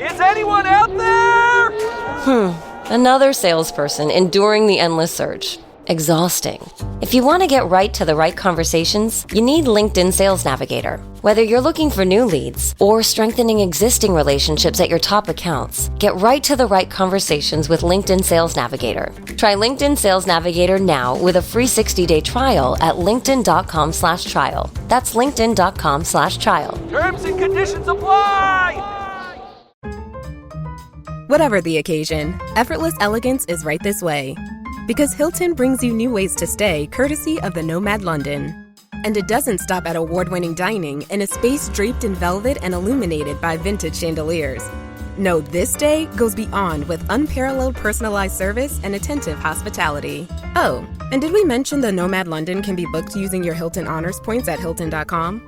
Is anyone out there? Another salesperson enduring the endless search. Exhausting. If you want to get right to the right conversations, you need LinkedIn Sales Navigator. Whether you're looking for new leads or strengthening existing relationships at your top accounts, get right to the right conversations with LinkedIn Sales Navigator. Try LinkedIn Sales Navigator now with a free 60-day trial at linkedin.com/trial. That's linkedin.com/trial. Terms and conditions apply! Whatever the occasion, effortless elegance is right this way. Because Hilton brings you new ways to stay courtesy of the Nomad London. And it doesn't stop at award-winning dining in a space draped in velvet and illuminated by vintage chandeliers. No, this day goes beyond with unparalleled personalized service and attentive hospitality. Oh, and did we mention the Nomad London can be booked using your Hilton Honors points at Hilton.com?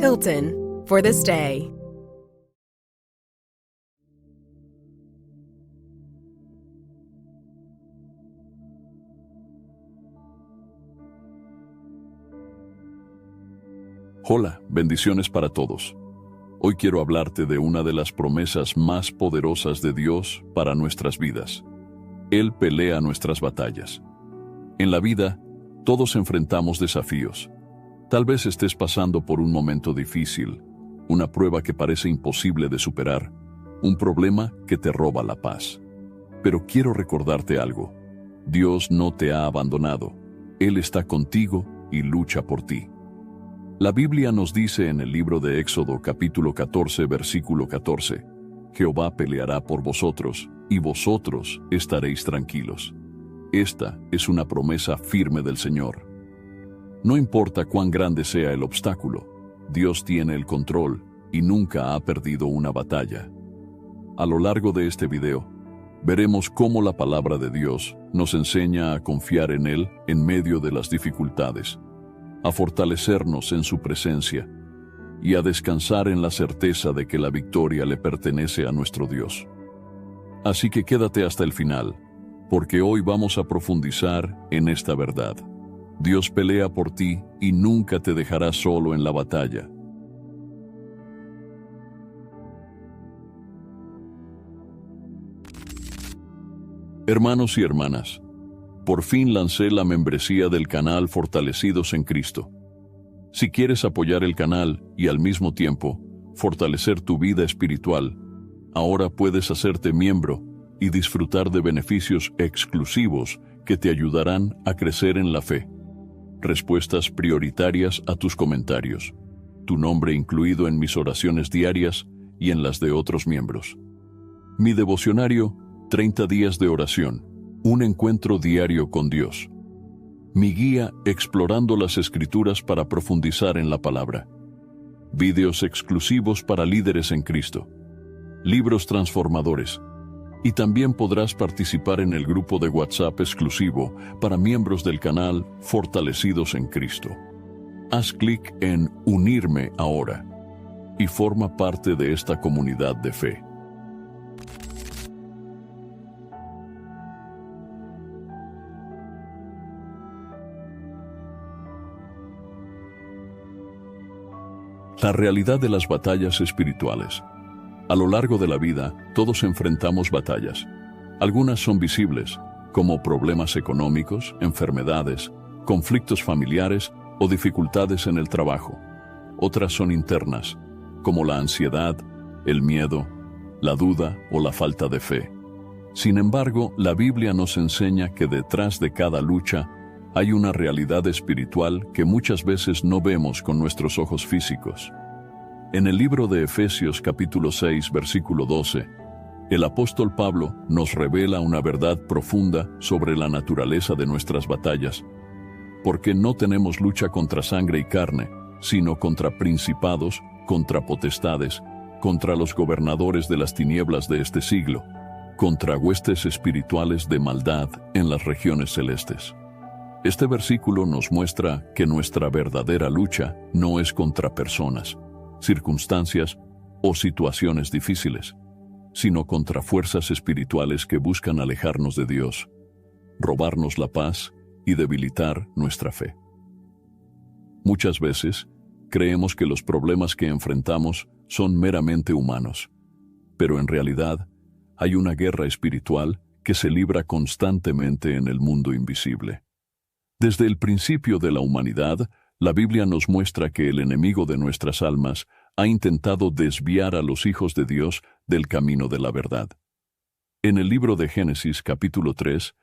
Hilton, for the stay. Hola, bendiciones para todos. Hoy quiero hablarte de una de las promesas más poderosas de Dios para nuestras vidas. Él pelea nuestras batallas. En la vida, todos enfrentamos desafíos. Tal vez estés pasando por un momento difícil, una prueba que parece imposible de superar, un problema que te roba la paz. Pero quiero recordarte algo. Dios no te ha abandonado. Él está contigo y lucha por ti. La Biblia nos dice en el libro de Éxodo capítulo 14, versículo 14, Jehová peleará por vosotros, y vosotros estaréis tranquilos. Esta es una promesa firme del Señor. No importa cuán grande sea el obstáculo, Dios tiene el control y nunca ha perdido una batalla. A lo largo de este video, veremos cómo la palabra de Dios nos enseña a confiar en Él en medio de las dificultades, a fortalecernos en su presencia y a descansar en la certeza de que la victoria le pertenece a nuestro Dios. Así que quédate hasta el final, porque hoy vamos a profundizar en esta verdad. Dios pelea por ti y nunca te dejará solo en la batalla. Hermanos y hermanas, por fin lancé la membresía del canal Fortalecidos en Cristo. Si quieres apoyar el canal y al mismo tiempo fortalecer tu vida espiritual, ahora puedes hacerte miembro y disfrutar de beneficios exclusivos que te ayudarán a crecer en la fe. Respuestas prioritarias a tus comentarios, tu nombre incluido en mis oraciones diarias y en las de otros miembros. Mi devocionario, 30 días de oración. Un encuentro diario con Dios. Mi guía explorando las Escrituras para profundizar en la palabra. Videos exclusivos para líderes en Cristo. Libros transformadores. Y también podrás participar en el grupo de WhatsApp exclusivo para miembros del canal Fortalecidos en Cristo. Haz clic en Unirme ahora y forma parte de esta comunidad de fe. La realidad de las batallas espirituales. A lo largo de la vida, todos enfrentamos batallas. Algunas son visibles, como problemas económicos, enfermedades, conflictos familiares o dificultades en el trabajo. Otras son internas, como la ansiedad, el miedo, la duda o la falta de fe. Sin embargo, la Biblia nos enseña que detrás de cada lucha hay una realidad espiritual que muchas veces no vemos con nuestros ojos físicos. En el libro de Efesios capítulo 6, versículo 12, el apóstol Pablo nos revela una verdad profunda sobre la naturaleza de nuestras batallas, porque no tenemos lucha contra sangre y carne, sino contra principados, contra potestades, contra los gobernadores de las tinieblas de este siglo, contra huestes espirituales de maldad en las regiones celestes. Este versículo nos muestra que nuestra verdadera lucha no es contra personas, circunstancias o situaciones difíciles, sino contra fuerzas espirituales que buscan alejarnos de Dios, robarnos la paz y debilitar nuestra fe. Muchas veces creemos que los problemas que enfrentamos son meramente humanos, pero en realidad hay una guerra espiritual que se libra constantemente en el mundo invisible. Desde el principio de la humanidad, la Biblia nos muestra que el enemigo de nuestras almas ha intentado desviar a los hijos de Dios del camino de la verdad. En el libro de Génesis, capítulo 3,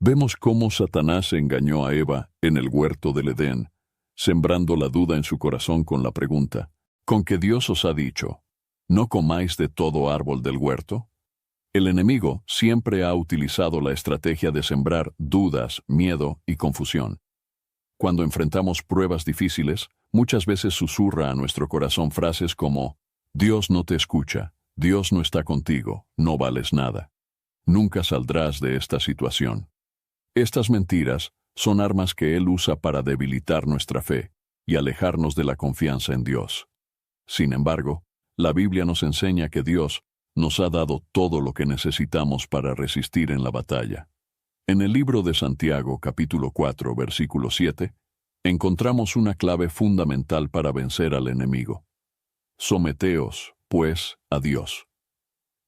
vemos cómo Satanás engañó a Eva en el huerto del Edén, sembrando la duda en su corazón con la pregunta: ¿con qué Dios os ha dicho, no comáis de todo árbol del huerto? El enemigo siempre ha utilizado la estrategia de sembrar dudas, miedo y confusión. Cuando enfrentamos pruebas difíciles, muchas veces susurra a nuestro corazón frases como: Dios no te escucha, Dios no está contigo, no vales nada. Nunca saldrás de esta situación. Estas mentiras son armas que Él usa para debilitar nuestra fe y alejarnos de la confianza en Dios. Sin embargo, la Biblia nos enseña que Dios nos ha dado todo lo que necesitamos para resistir en la batalla. En el libro de Santiago, capítulo 4, versículo 7, encontramos una clave fundamental para vencer al enemigo. Someteos, pues, a Dios.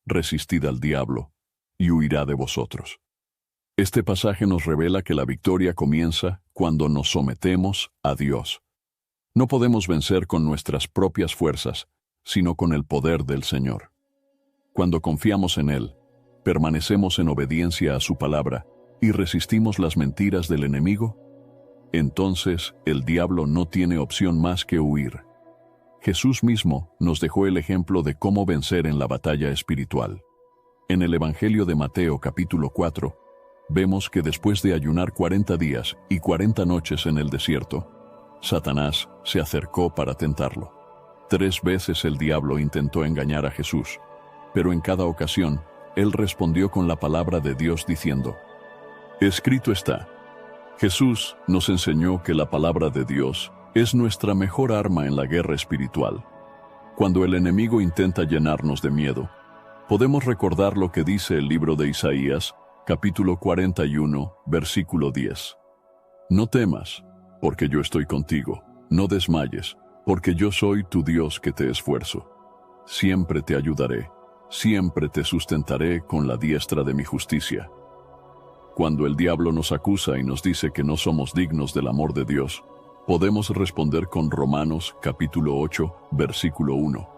Resistid al diablo, y huirá de vosotros. Este pasaje nos revela que la victoria comienza cuando nos sometemos a Dios. No podemos vencer con nuestras propias fuerzas, sino con el poder del Señor. Cuando confiamos en Él, permanecemos en obediencia a su palabra y resistimos las mentiras del enemigo, entonces el diablo no tiene opción más que huir. Jesús mismo nos dejó el ejemplo de cómo vencer en la batalla espiritual. En el Evangelio de Mateo capítulo 4, vemos que después de ayunar 40 días y 40 noches en el desierto, Satanás se acercó para tentarlo. 3 veces el diablo intentó engañar a Jesús, pero en cada ocasión, Él respondió con la palabra de Dios diciendo: Escrito está. Jesús nos enseñó que la palabra de Dios es nuestra mejor arma en la guerra espiritual. Cuando el enemigo intenta llenarnos de miedo, podemos recordar lo que dice el libro de Isaías, capítulo 41, versículo 10. No temas, porque yo estoy contigo. No desmayes, porque yo soy tu Dios que te esfuerzo. Siempre te ayudaré, siempre te sustentaré con la diestra de mi justicia. Cuando el diablo nos acusa y nos dice que no somos dignos del amor de Dios, podemos responder con Romanos capítulo 8, versículo 1.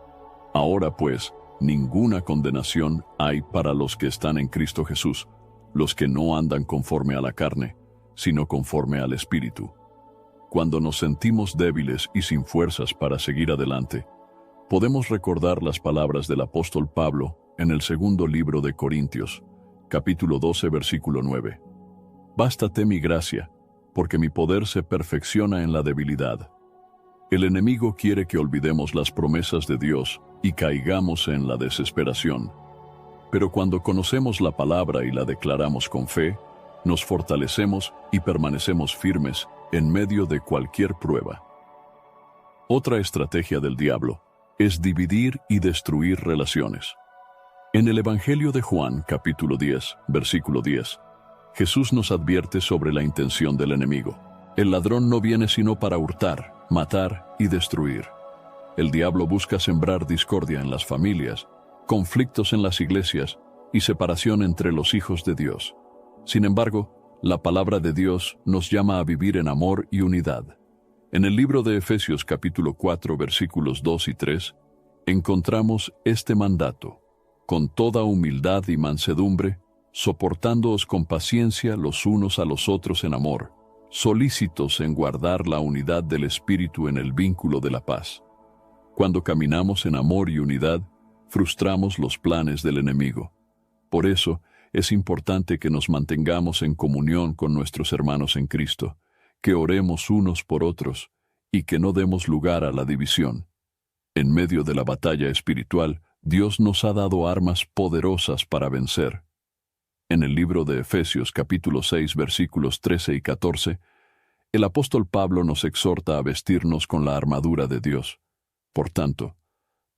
Ahora pues, ninguna condenación hay para los que están en Cristo Jesús, los que no andan conforme a la carne, sino conforme al Espíritu. Cuando nos sentimos débiles y sin fuerzas para seguir adelante, podemos recordar las palabras del apóstol Pablo en el segundo libro de Corintios, capítulo 12, versículo 9. Bástate mi gracia, porque mi poder se perfecciona en la debilidad. El enemigo quiere que olvidemos las promesas de Dios y caigamos en la desesperación. Pero cuando conocemos la palabra y la declaramos con fe, nos fortalecemos y permanecemos firmes en medio de cualquier prueba. Otra estrategia del diablo es dividir y destruir relaciones. En el Evangelio de Juan, capítulo 10, versículo 10, Jesús nos advierte sobre la intención del enemigo. El ladrón no viene sino para hurtar, matar y destruir. El diablo busca sembrar discordia en las familias, conflictos en las iglesias y separación entre los hijos de Dios. Sin embargo, la palabra de Dios nos llama a vivir en amor y unidad. En el libro de Efesios capítulo 4 versículos 2 y 3, encontramos este mandato: con toda humildad y mansedumbre, soportándoos con paciencia los unos a los otros en amor, solícitos en guardar la unidad del Espíritu en el vínculo de la paz. Cuando caminamos en amor y unidad, frustramos los planes del enemigo. Por eso, es importante que nos mantengamos en comunión con nuestros hermanos en Cristo, que oremos unos por otros y que no demos lugar a la división. En medio de la batalla espiritual, Dios nos ha dado armas poderosas para vencer. En el libro de Efesios capítulo 6 versículos 13 y 14, el apóstol Pablo nos exhorta a vestirnos con la armadura de Dios. Por tanto,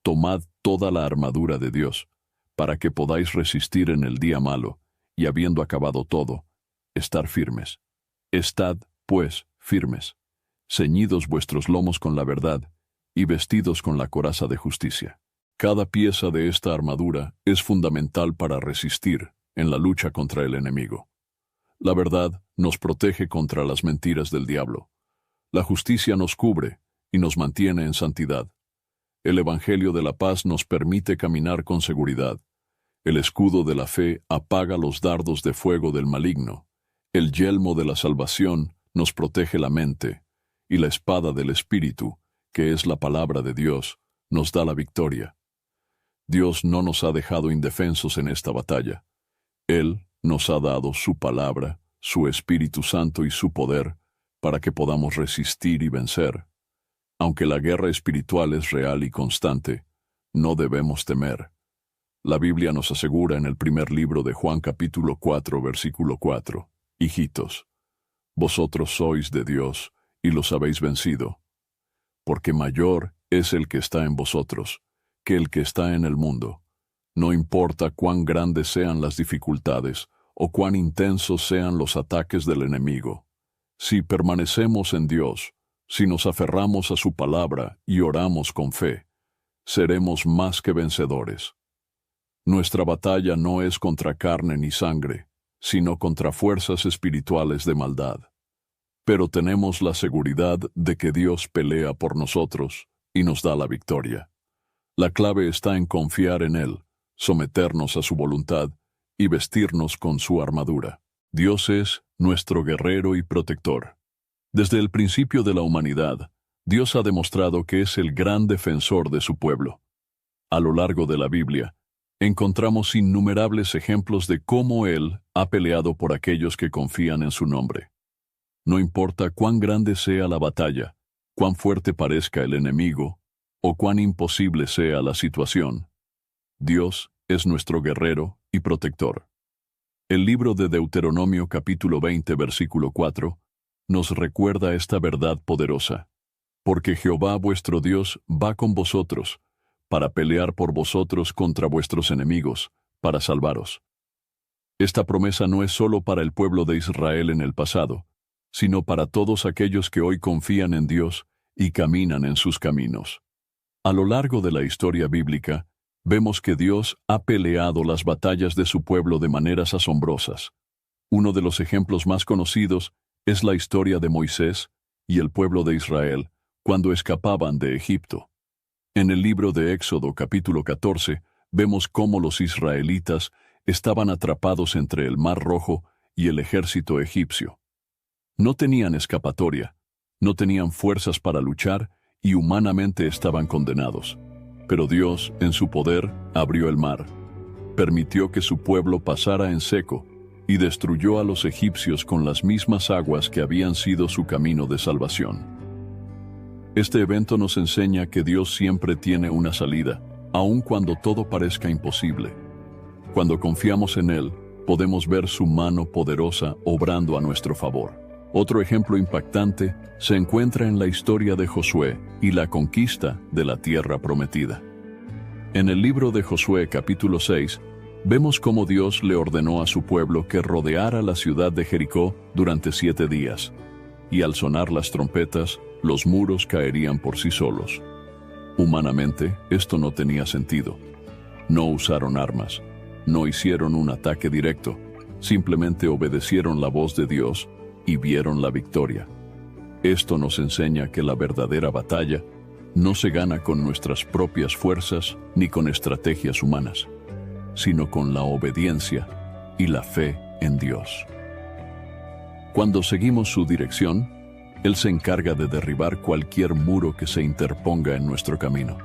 tomad toda la armadura de Dios, para que podáis resistir en el día malo, y habiendo acabado todo, estar firmes. Estad, pues, firmes, ceñidos vuestros lomos con la verdad, y vestidos con la coraza de justicia. Cada pieza de esta armadura es fundamental para resistir en la lucha contra el enemigo. La verdad nos protege contra las mentiras del diablo. La justicia nos cubre y nos mantiene en santidad. El Evangelio de la paz nos permite caminar con seguridad. El escudo de la fe apaga los dardos de fuego del maligno. El yelmo de la salvación nos protege la mente. Y la espada del Espíritu, que es la palabra de Dios, nos da la victoria. Dios no nos ha dejado indefensos en esta batalla. Él nos ha dado su palabra, su Espíritu Santo y su poder para que podamos resistir y vencer. Aunque la guerra espiritual es real y constante, no debemos temer. La Biblia nos asegura en el primer libro de Juan capítulo 4, versículo 4, Hijitos, vosotros sois de Dios y los habéis vencido, porque mayor es el que está en vosotros que el que está en el mundo. No importa cuán grandes sean las dificultades o cuán intensos sean los ataques del enemigo. Si permanecemos en Dios, si nos aferramos a su palabra y oramos con fe, seremos más que vencedores. Nuestra batalla no es contra carne ni sangre, sino contra fuerzas espirituales de maldad. Pero tenemos la seguridad de que Dios pelea por nosotros y nos da la victoria. La clave está en confiar en Él, someternos a su voluntad y vestirnos con su armadura. Dios es nuestro guerrero y protector. Desde el principio de la humanidad, Dios ha demostrado que es el gran defensor de su pueblo. A lo largo de la Biblia, encontramos innumerables ejemplos de cómo Él ha peleado por aquellos que confían en su nombre. No importa cuán grande sea la batalla, cuán fuerte parezca el enemigo, o cuán imposible sea la situación, Dios es nuestro guerrero y protector. El libro de Deuteronomio capítulo 20 versículo 4 nos recuerda esta verdad poderosa. Porque Jehová vuestro Dios va con vosotros, para pelear por vosotros contra vuestros enemigos, para salvaros. Esta promesa no es solo para el pueblo de Israel en el pasado, sino para todos aquellos que hoy confían en Dios y caminan en sus caminos. A lo largo de la historia bíblica, vemos que Dios ha peleado las batallas de su pueblo de maneras asombrosas. Uno de los ejemplos más conocidos es la historia de Moisés y el pueblo de Israel cuando escapaban de Egipto. En el libro de Éxodo capítulo 14, vemos cómo los israelitas estaban atrapados entre el Mar Rojo y el ejército egipcio. No tenían escapatoria, no tenían fuerzas para luchar y humanamente estaban condenados. Pero Dios, en su poder, abrió el mar, permitió que su pueblo pasara en seco y destruyó a los egipcios con las mismas aguas que habían sido su camino de salvación. Este evento nos enseña que Dios siempre tiene una salida, aun cuando todo parezca imposible. Cuando confiamos en Él, podemos ver su mano poderosa obrando a nuestro favor. Otro ejemplo impactante se encuentra en la historia de Josué y la conquista de la tierra prometida. En el libro de Josué capítulo 6, vemos cómo Dios le ordenó a su pueblo que rodeara la ciudad de Jericó durante 7 días, y al sonar las trompetas, los muros caerían por sí solos. Humanamente, esto no tenía sentido. No usaron armas, no hicieron un ataque directo, simplemente obedecieron la voz de Dios y vieron la victoria. Esto nos enseña que la verdadera batalla no se gana con nuestras propias fuerzas ni con estrategias humanas, sino con la obediencia y la fe en Dios. Cuando seguimos su dirección, Él se encarga de derribar cualquier muro que se interponga en nuestro camino.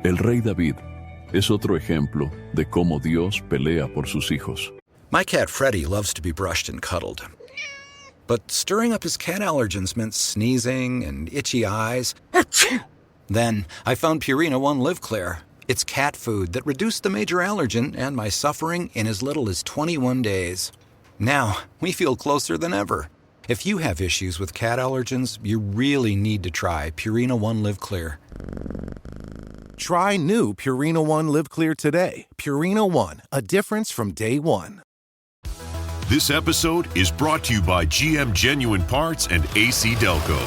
El rey David es otro ejemplo de cómo Dios pelea por sus hijos. My cat Freddie loves to be brushed and cuddled. But stirring up his cat allergens meant sneezing and itchy eyes. Then I found Purina One Live Clear. It's cat food that reduced the major allergen and my suffering in as little as 21 days. Now, we feel closer than ever. If you have issues with cat allergens, you really need to try Purina One Live Clear. Try new Purina One Live Clear today. Purina One, a difference from day one. This episode is brought to you by GM Genuine Parts and AC Delco.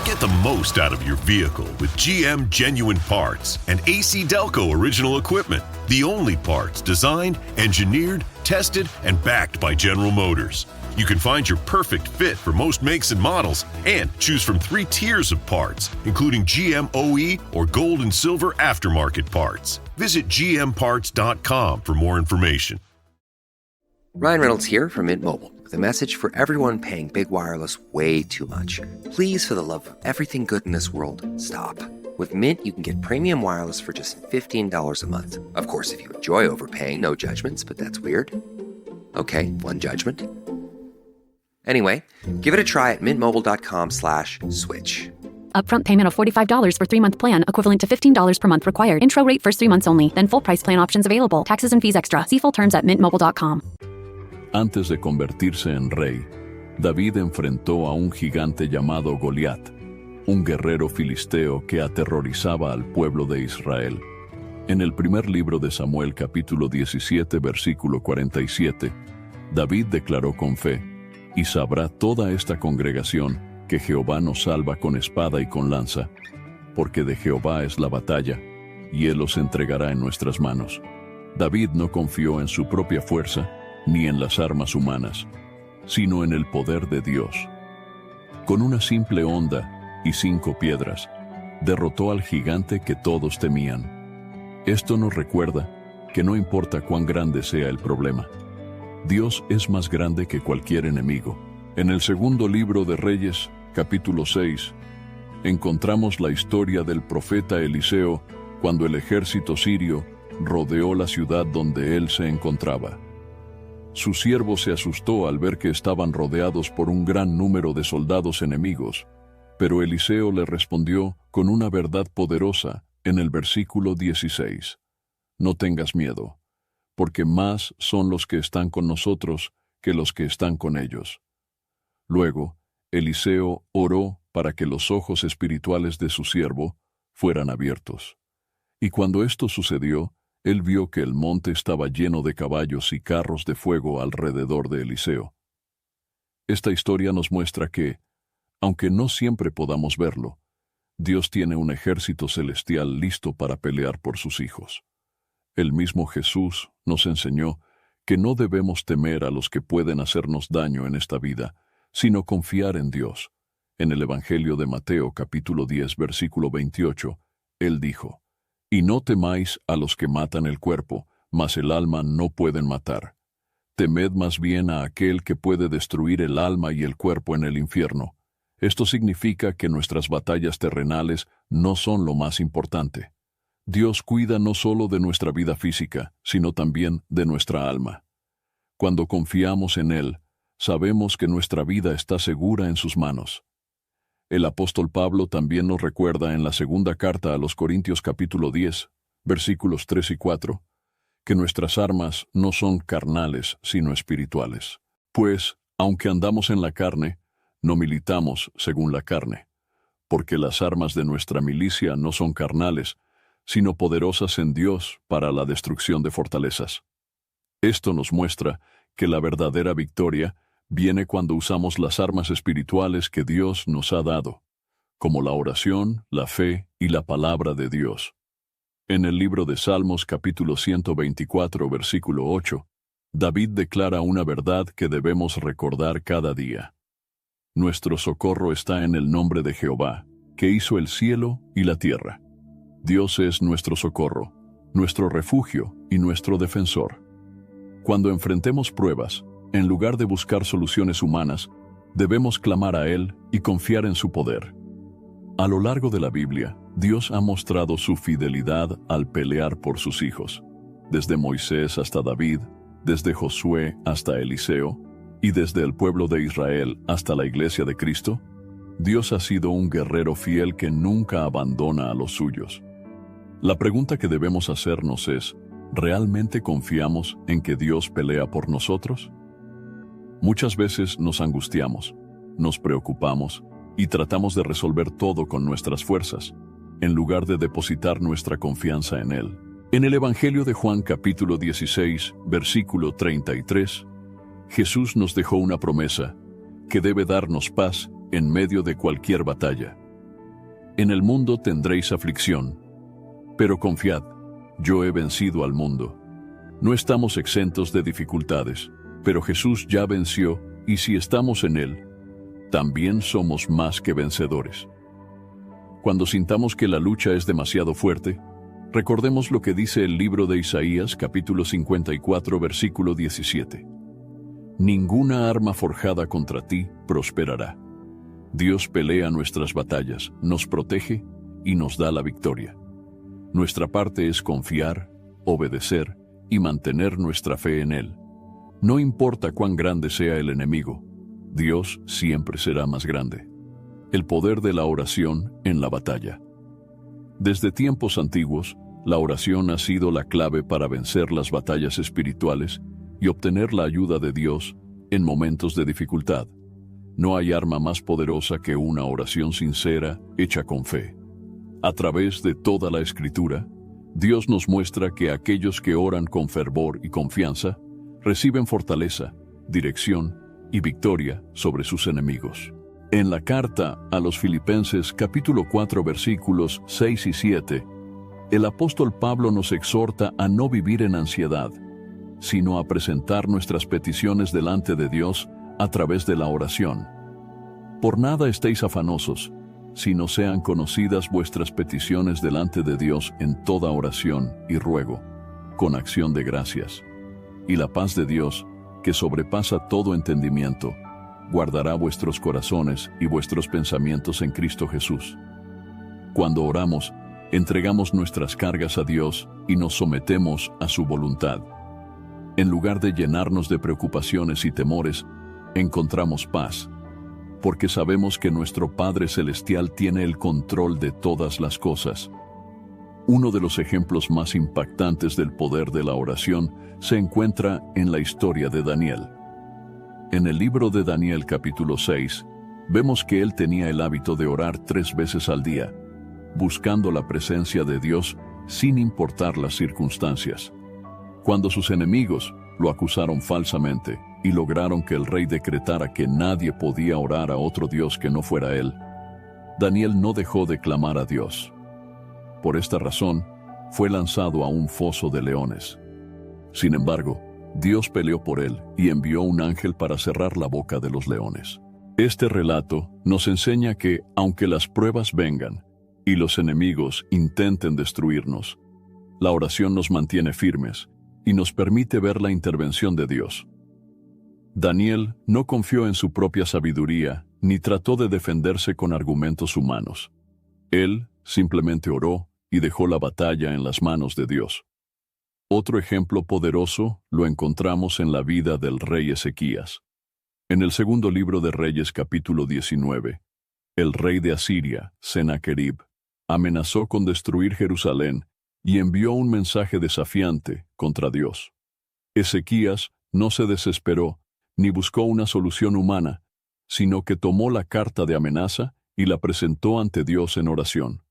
Get the most out of your vehicle with GM genuine parts and AC Delco original equipment. The only parts designed, engineered, tested, and backed by General Motors. You can find your perfect fit for most makes and models and choose from 3 tiers of parts, including GM OE or gold and silver aftermarket parts. Visit gmparts.com for more information. Ryan Reynolds here from Mint Mobile with a message for everyone paying big wireless way too much. Please, for the love of everything good in this world, stop. With Mint, you can get premium wireless for just $15 a month. Of course, if you enjoy overpaying, no judgments, but that's weird. Okay, one judgment. Anyway, give it a try at mintmobile.com/switch. Upfront payment of $45 for 3-month plan, equivalent to $15 per month required. Intro rate first 3 months only, then full price plan options available. Taxes and fees extra. See full terms at mintmobile.com. Antes de convertirse en rey, David enfrentó a un gigante llamado Goliat, un guerrero filisteo que aterrorizaba al pueblo de Israel. En el primer libro de Samuel, capítulo 17, versículo 47, David declaró con fe: «Y sabrá toda esta congregación que Jehová nos salva con espada y con lanza, porque de Jehová es la batalla, y él los entregará en nuestras manos». David no confió en su propia fuerza ni en las armas humanas, sino en el poder de Dios. Con una simple honda y 5 piedras, derrotó al gigante que todos temían. Esto nos recuerda que no importa cuán grande sea el problema, Dios es más grande que cualquier enemigo. En el segundo libro de Reyes, capítulo 6, encontramos la historia del profeta Eliseo cuando el ejército sirio rodeó la ciudad donde él se encontraba. Su siervo se asustó al ver que estaban rodeados por un gran número de soldados enemigos, pero Eliseo le respondió con una verdad poderosa en el versículo 16: «No tengas miedo, porque más son los que están con nosotros que los que están con ellos». Luego, Eliseo oró para que los ojos espirituales de su siervo fueran abiertos. Y cuando esto sucedió, él vio que el monte estaba lleno de caballos y carros de fuego alrededor de Eliseo. Esta historia nos muestra que, aunque no siempre podamos verlo, Dios tiene un ejército celestial listo para pelear por sus hijos. El mismo Jesús nos enseñó que no debemos temer a los que pueden hacernos daño en esta vida, sino confiar en Dios. En el Evangelio de Mateo, capítulo 10, versículo 28, él dijo: «Y no temáis a los que matan el cuerpo, mas el alma no pueden matar. Temed más bien a aquel que puede destruir el alma y el cuerpo en el infierno». Esto significa que nuestras batallas terrenales no son lo más importante. Dios cuida no solo de nuestra vida física, sino también de nuestra alma. Cuando confiamos en Él, sabemos que nuestra vida está segura en sus manos. El apóstol Pablo también nos recuerda en la segunda carta a los Corintios capítulo 10, versículos 3 y 4, que nuestras armas no son carnales, sino espirituales. Pues, aunque andamos en la carne, no militamos según la carne, porque las armas de nuestra milicia no son carnales, sino poderosas en Dios para la destrucción de fortalezas. Esto nos muestra que la verdadera victoria viene cuando usamos las armas espirituales que Dios nos ha dado, como la oración, la fe y la palabra de Dios. En el libro de Salmos capítulo 124, versículo 8, David declara una verdad que debemos recordar cada día. Nuestro socorro está en el nombre de Jehová, que hizo el cielo y la tierra. Dios es nuestro socorro, nuestro refugio y nuestro defensor. Cuando enfrentemos pruebas, en lugar de buscar soluciones humanas, debemos clamar a Él y confiar en su poder. A lo largo de la Biblia, Dios ha mostrado su fidelidad al pelear por sus hijos, desde Moisés hasta David, desde Josué hasta Eliseo, y desde el pueblo de Israel hasta la Iglesia de Cristo. Dios ha sido un guerrero fiel que nunca abandona a los suyos. La pregunta que debemos hacernos es: ¿realmente confiamos en que Dios pelea por nosotros? Muchas veces nos angustiamos, nos preocupamos y tratamos de resolver todo con nuestras fuerzas, en lugar de depositar nuestra confianza en Él. En el Evangelio de Juan capítulo 16, versículo 33, Jesús nos dejó una promesa que debe darnos paz en medio de cualquier batalla. En el mundo tendréis aflicción, pero confiad, yo he vencido al mundo. No estamos exentos de dificultades, pero Jesús ya venció, y si estamos en Él, también somos más que vencedores. Cuando sintamos que la lucha es demasiado fuerte, recordemos lo que dice el libro de Isaías, capítulo 54, versículo 17. Ninguna arma forjada contra ti prosperará. Dios pelea nuestras batallas, nos protege y nos da la victoria. Nuestra parte es confiar, obedecer y mantener nuestra fe en Él. No importa cuán grande sea el enemigo, Dios siempre será más grande. El poder de la oración en la batalla. Desde tiempos antiguos, la oración ha sido la clave para vencer las batallas espirituales y obtener la ayuda de Dios en momentos de dificultad. No hay arma más poderosa que una oración sincera hecha con fe. A través de toda la Escritura, Dios nos muestra que aquellos que oran con fervor y confianza reciben fortaleza, dirección y victoria sobre sus enemigos. En la carta a los Filipenses capítulo 4 versículos 6 y 7, el apóstol Pablo nos exhorta a no vivir en ansiedad, sino a presentar nuestras peticiones delante de Dios a través de la oración. Por nada estéis afanosos, sino sean conocidas vuestras peticiones delante de Dios en toda oración y ruego, con acción de gracias. Y la paz de Dios, que sobrepasa todo entendimiento, guardará vuestros corazones y vuestros pensamientos en Cristo Jesús. Cuando oramos, entregamos nuestras cargas a Dios y nos sometemos a su voluntad. En lugar de llenarnos de preocupaciones y temores, encontramos paz, porque sabemos que nuestro Padre Celestial tiene el control de todas las cosas. Uno de los ejemplos más impactantes del poder de la oración se encuentra en la historia de Daniel. En el libro de Daniel capítulo 6, vemos que él tenía el hábito de orar 3 veces al día, buscando la presencia de Dios sin importar las circunstancias. Cuando sus enemigos lo acusaron falsamente y lograron que el rey decretara que nadie podía orar a otro Dios que no fuera él, Daniel no dejó de clamar a Dios. Por esta razón, fue lanzado a un foso de leones. Sin embargo, Dios peleó por él y envió un ángel para cerrar la boca de los leones. Este relato nos enseña que, aunque las pruebas vengan y los enemigos intenten destruirnos, la oración nos mantiene firmes y nos permite ver la intervención de Dios. Daniel no confió en su propia sabiduría ni trató de defenderse con argumentos humanos. Él simplemente oró y dejó la batalla en las manos de Dios. Otro ejemplo poderoso lo encontramos en la vida del rey Ezequías. En el segundo libro de Reyes capítulo 19, el rey de Asiria, Sennacherib, amenazó con destruir Jerusalén y envió un mensaje desafiante contra Dios. Ezequías no se desesperó ni buscó una solución humana, sino que tomó la carta de amenaza y la presentó ante Dios en oración.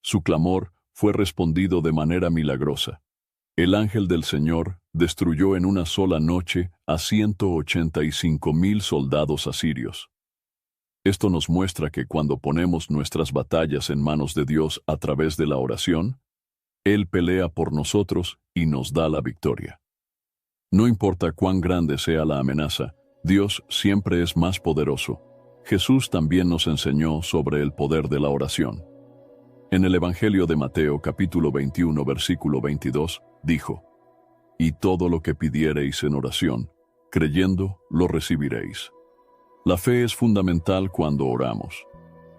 Su clamor fue respondido de manera milagrosa. El ángel del Señor destruyó en una sola noche a 185,000 soldados asirios. Esto nos muestra que cuando ponemos nuestras batallas en manos de Dios a través de la oración, Él pelea por nosotros y nos da la victoria. No importa cuán grande sea la amenaza, Dios siempre es más poderoso. Jesús también nos enseñó sobre el poder de la oración. En el Evangelio de Mateo capítulo 21 versículo 22, dijo: «Y todo lo que pidiereis en oración, creyendo, lo recibiréis». La fe es fundamental cuando oramos.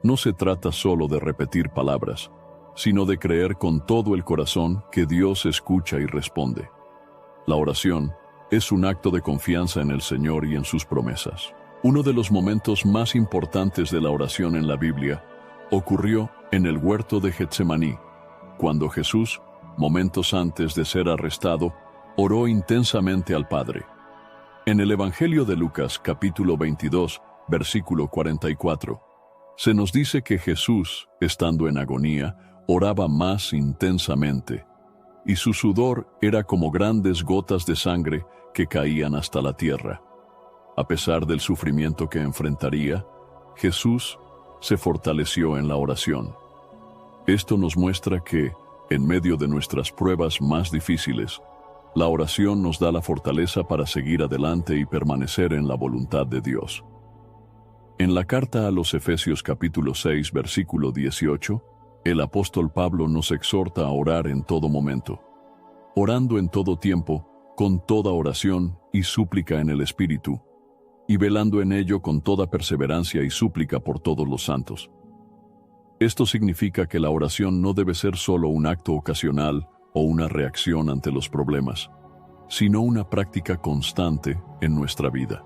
No se trata solo de repetir palabras, sino de creer con todo el corazón que Dios escucha y responde. La oración es un acto de confianza en el Señor y en sus promesas. Uno de los momentos más importantes de la oración en la Biblia ocurrió en el huerto de Getsemaní, cuando Jesús, momentos antes de ser arrestado, oró intensamente al Padre. En el Evangelio de Lucas, capítulo 22, versículo 44, se nos dice que Jesús, estando en agonía, oraba más intensamente, y su sudor era como grandes gotas de sangre que caían hasta la tierra. A pesar del sufrimiento que enfrentaría, Jesús se fortaleció en la oración. Esto nos muestra que, en medio de nuestras pruebas más difíciles, la oración nos da la fortaleza para seguir adelante y permanecer en la voluntad de Dios. En la carta a los Efesios capítulo 6, versículo 18, el apóstol Pablo nos exhorta a orar en todo momento, orando en todo tiempo, con toda oración y súplica en el Espíritu, y velando en ello con toda perseverancia y súplica por todos los santos. Esto significa que la oración no debe ser solo un acto ocasional o una reacción ante los problemas, sino una práctica constante en nuestra vida.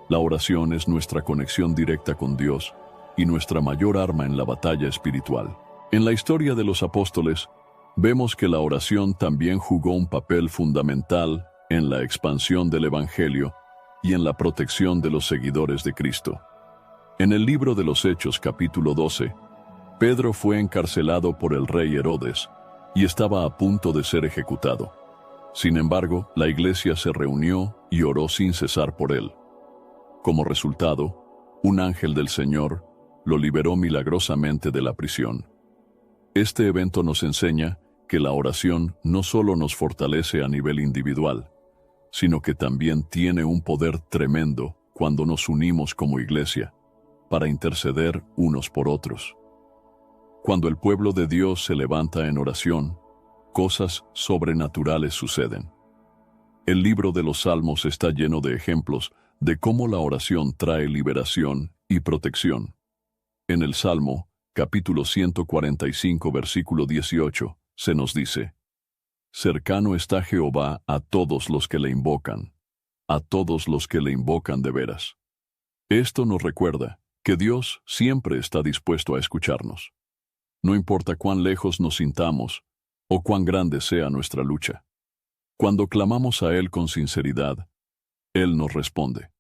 La oración es nuestra conexión directa con Dios y nuestra mayor arma en la batalla espiritual. En la historia de los apóstoles, vemos que la oración también jugó un papel fundamental en la expansión del Evangelio y en la protección de los seguidores de Cristo. En el libro de los Hechos capítulo 12, Pedro fue encarcelado por el rey Herodes y estaba a punto de ser ejecutado. Sin embargo, la iglesia se reunió y oró sin cesar por él. Como resultado, un ángel del Señor lo liberó milagrosamente de la prisión. Este evento nos enseña que la oración no solo nos fortalece a nivel individual, sino que también tiene un poder tremendo cuando nos unimos como iglesia, para interceder unos por otros. Cuando el pueblo de Dios se levanta en oración, cosas sobrenaturales suceden. El libro de los Salmos está lleno de ejemplos de cómo la oración trae liberación y protección. En el Salmo, capítulo 145, versículo 18, se nos dice: Cercano está Jehová a todos los que le invocan, a todos los que le invocan de veras. Esto nos recuerda que Dios siempre está dispuesto a escucharnos. No importa cuán lejos nos sintamos o cuán grande sea nuestra lucha. Cuando clamamos a Él con sinceridad, Él nos responde.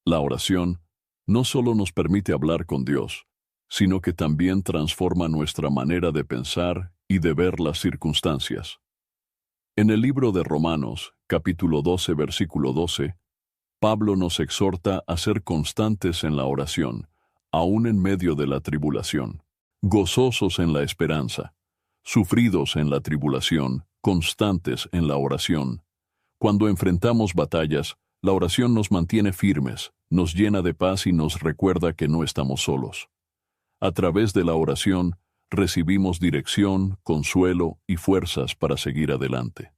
La oración no solo nos permite hablar con Dios, sino que también transforma nuestra manera de pensar y de ver las circunstancias. En el libro de Romanos, capítulo 12, versículo 12, Pablo nos exhorta a ser constantes en la oración, aún en medio de la tribulación, gozosos en la esperanza, sufridos en la tribulación, constantes en la oración. Cuando enfrentamos batallas, la oración nos mantiene firmes, nos llena de paz y nos recuerda que no estamos solos. A través de la oración, recibimos dirección, consuelo y fuerzas para seguir adelante.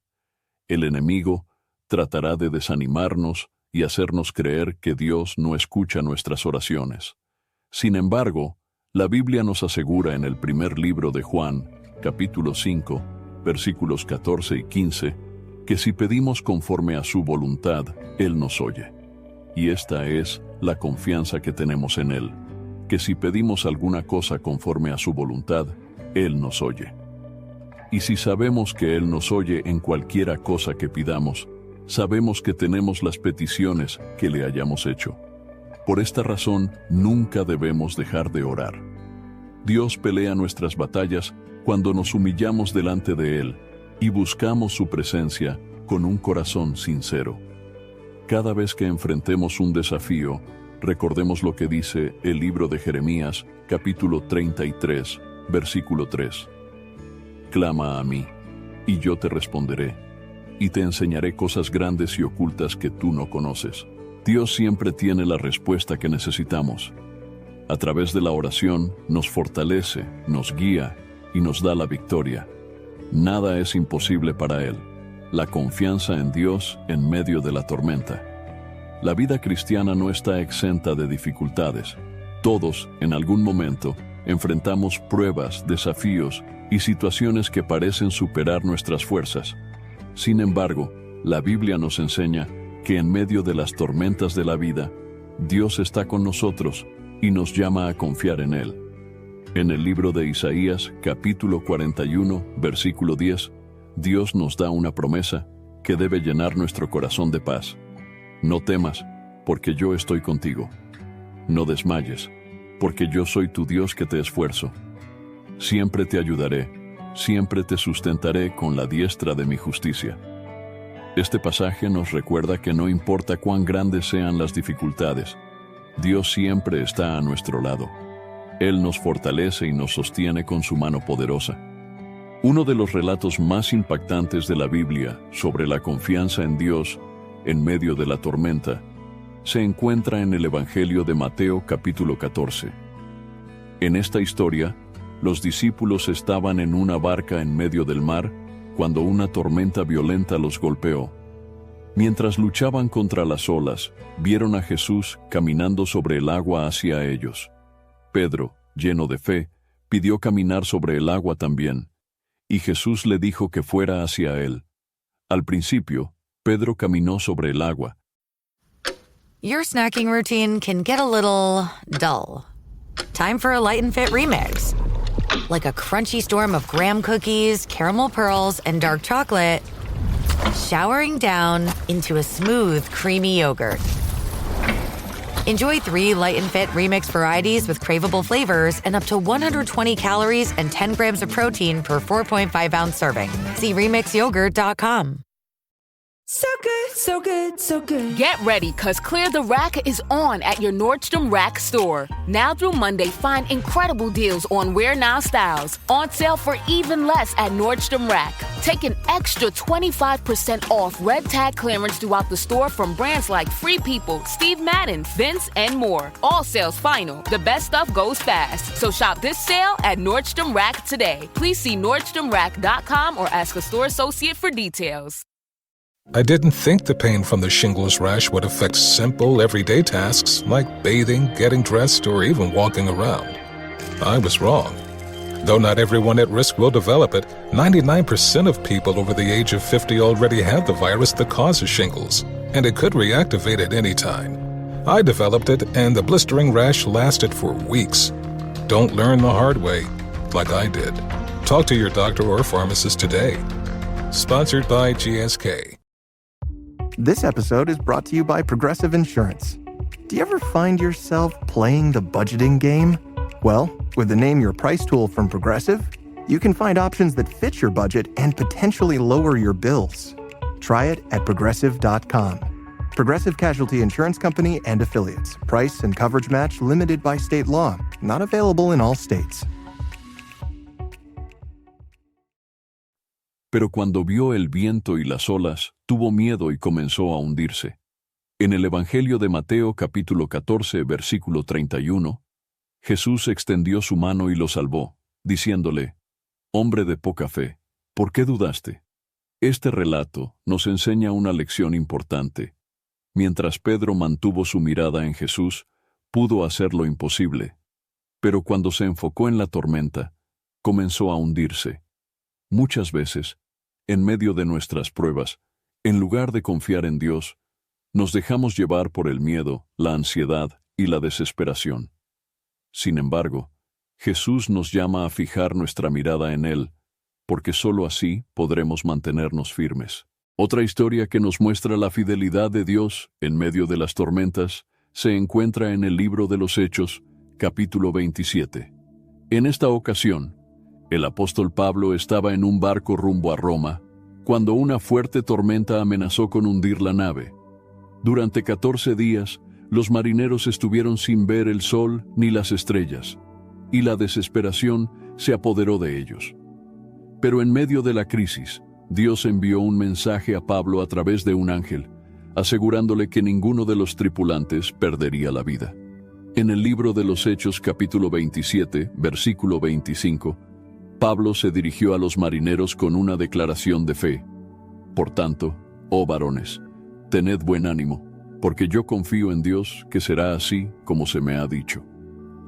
El enemigo tratará de desanimarnos y hacernos creer que Dios no escucha nuestras oraciones. Sin embargo, la Biblia nos asegura en el primer libro de Juan, capítulo 5, versículos 14 y 15, que si pedimos conforme a su voluntad, Él nos oye. Y esta es la confianza que tenemos en Él, que si pedimos alguna cosa conforme a su voluntad, Él nos oye. Y si sabemos que Él nos oye en cualquiera cosa que pidamos, sabemos que tenemos las peticiones que le hayamos hecho. Por esta razón, nunca debemos dejar de orar. Dios pelea nuestras batallas cuando nos humillamos delante de Él y buscamos su presencia con un corazón sincero. Cada vez que enfrentemos un desafío, recordemos lo que dice el libro de Jeremías, capítulo 33, versículo 3. Clama a mí, y yo te responderé, y te enseñaré cosas grandes y ocultas que tú no conoces. Dios siempre tiene la respuesta que necesitamos. A través de la oración nos fortalece, nos guía y nos da la victoria. Nada es imposible para Él. La confianza en Dios en medio de la tormenta. La vida cristiana no está exenta de dificultades. Todos, en algún momento, enfrentamos pruebas, desafíos y situaciones que parecen superar nuestras fuerzas. Sin embargo, la Biblia nos enseña que en medio de las tormentas de la vida, Dios está con nosotros y nos llama a confiar en Él. En el libro de Isaías, capítulo 41, versículo 10, Dios nos da una promesa que debe llenar nuestro corazón de paz. No temas, porque yo estoy contigo. No desmayes, porque yo soy tu Dios que te esfuerzo. Siempre te ayudaré, siempre te sustentaré con la diestra de mi justicia. Este pasaje nos recuerda que no importa cuán grandes sean las dificultades, Dios siempre está a nuestro lado. Él nos fortalece y nos sostiene con su mano poderosa. Uno de los relatos más impactantes de la Biblia sobre la confianza en Dios en medio de la tormenta se encuentra en el Evangelio de Mateo capítulo 14. En esta historia, los discípulos estaban en una barca en medio del mar cuando una tormenta violenta los golpeó. Mientras luchaban contra las olas, vieron a Jesús caminando sobre el agua hacia ellos. Pedro, lleno de fe, pidió caminar sobre el agua también, y Jesús le dijo que fuera hacia él. Al principio, Pedro caminó sobre el agua. Your snacking routine can get a little dull. Time for a Light and Fit remix. Like a crunchy storm of graham cookies, caramel pearls, and dark chocolate, showering down into a smooth, creamy yogurt. Enjoy 3 Light and Fit remix varieties with craveable flavors and up to 120 calories and 10 grams of protein per 4.5-ounce serving. See remixyogurt.com. So good, so good, so good. Get ready, cause Clear the Rack is on at your Nordstrom Rack store. Now through Monday, find incredible deals on Wear Now styles. On sale for even less at Nordstrom Rack. Take an extra 25% off red tag clearance throughout the store from brands like Free People, Steve Madden, Vince, and more. All sales final. The best stuff goes fast. So shop this sale at Nordstrom Rack today. Please see NordstromRack.com or ask a store associate for details. I didn't think the pain from the shingles rash would affect simple, everyday tasks like bathing, getting dressed, or even walking around. I was wrong. Though not everyone at risk will develop it, 99% of people over the age of 50 already have the virus that causes shingles, and it could reactivate at any time. I developed it, and the blistering rash lasted for weeks. Don't learn the hard way, like I did. Talk to your doctor or pharmacist today. Sponsored by GSK. This episode is brought to you by Progressive Insurance. Do you ever find yourself playing the budgeting game? Well, with the Name Your Price tool from Progressive, you can find options that fit your budget and potentially lower your bills. Try it at Progressive.com. Progressive Casualty Insurance Company and Affiliates. Price and coverage match limited by state law. Not available in all states. Pero cuando vio el viento y las olas, tuvo miedo y comenzó a hundirse. En el Evangelio de Mateo capítulo 14, versículo 31, Jesús extendió su mano y lo salvó, diciéndole, «Hombre de poca fe, ¿por qué dudaste?». Este relato nos enseña una lección importante. Mientras Pedro mantuvo su mirada en Jesús, pudo hacer lo imposible. Pero cuando se enfocó en la tormenta, comenzó a hundirse. Muchas veces, en medio de nuestras pruebas, en lugar de confiar en Dios, nos dejamos llevar por el miedo, la ansiedad y la desesperación. Sin embargo, Jesús nos llama a fijar nuestra mirada en Él, porque sólo así podremos mantenernos firmes. Otra historia que nos muestra la fidelidad de Dios en medio de las tormentas se encuentra en el libro de los Hechos, capítulo 27. En esta ocasión, el apóstol Pablo estaba en un barco rumbo a Roma, cuando una fuerte tormenta amenazó con hundir la nave. Durante 14 días, los marineros estuvieron sin ver el sol ni las estrellas, y la desesperación se apoderó de ellos. Pero en medio de la crisis, Dios envió un mensaje a Pablo a través de un ángel, asegurándole que ninguno de los tripulantes perdería la vida. En el libro de los Hechos, capítulo 27, versículo 25, Pablo se dirigió a los marineros con una declaración de fe. Por tanto, oh varones, tened buen ánimo, porque yo confío en Dios que será así como se me ha dicho.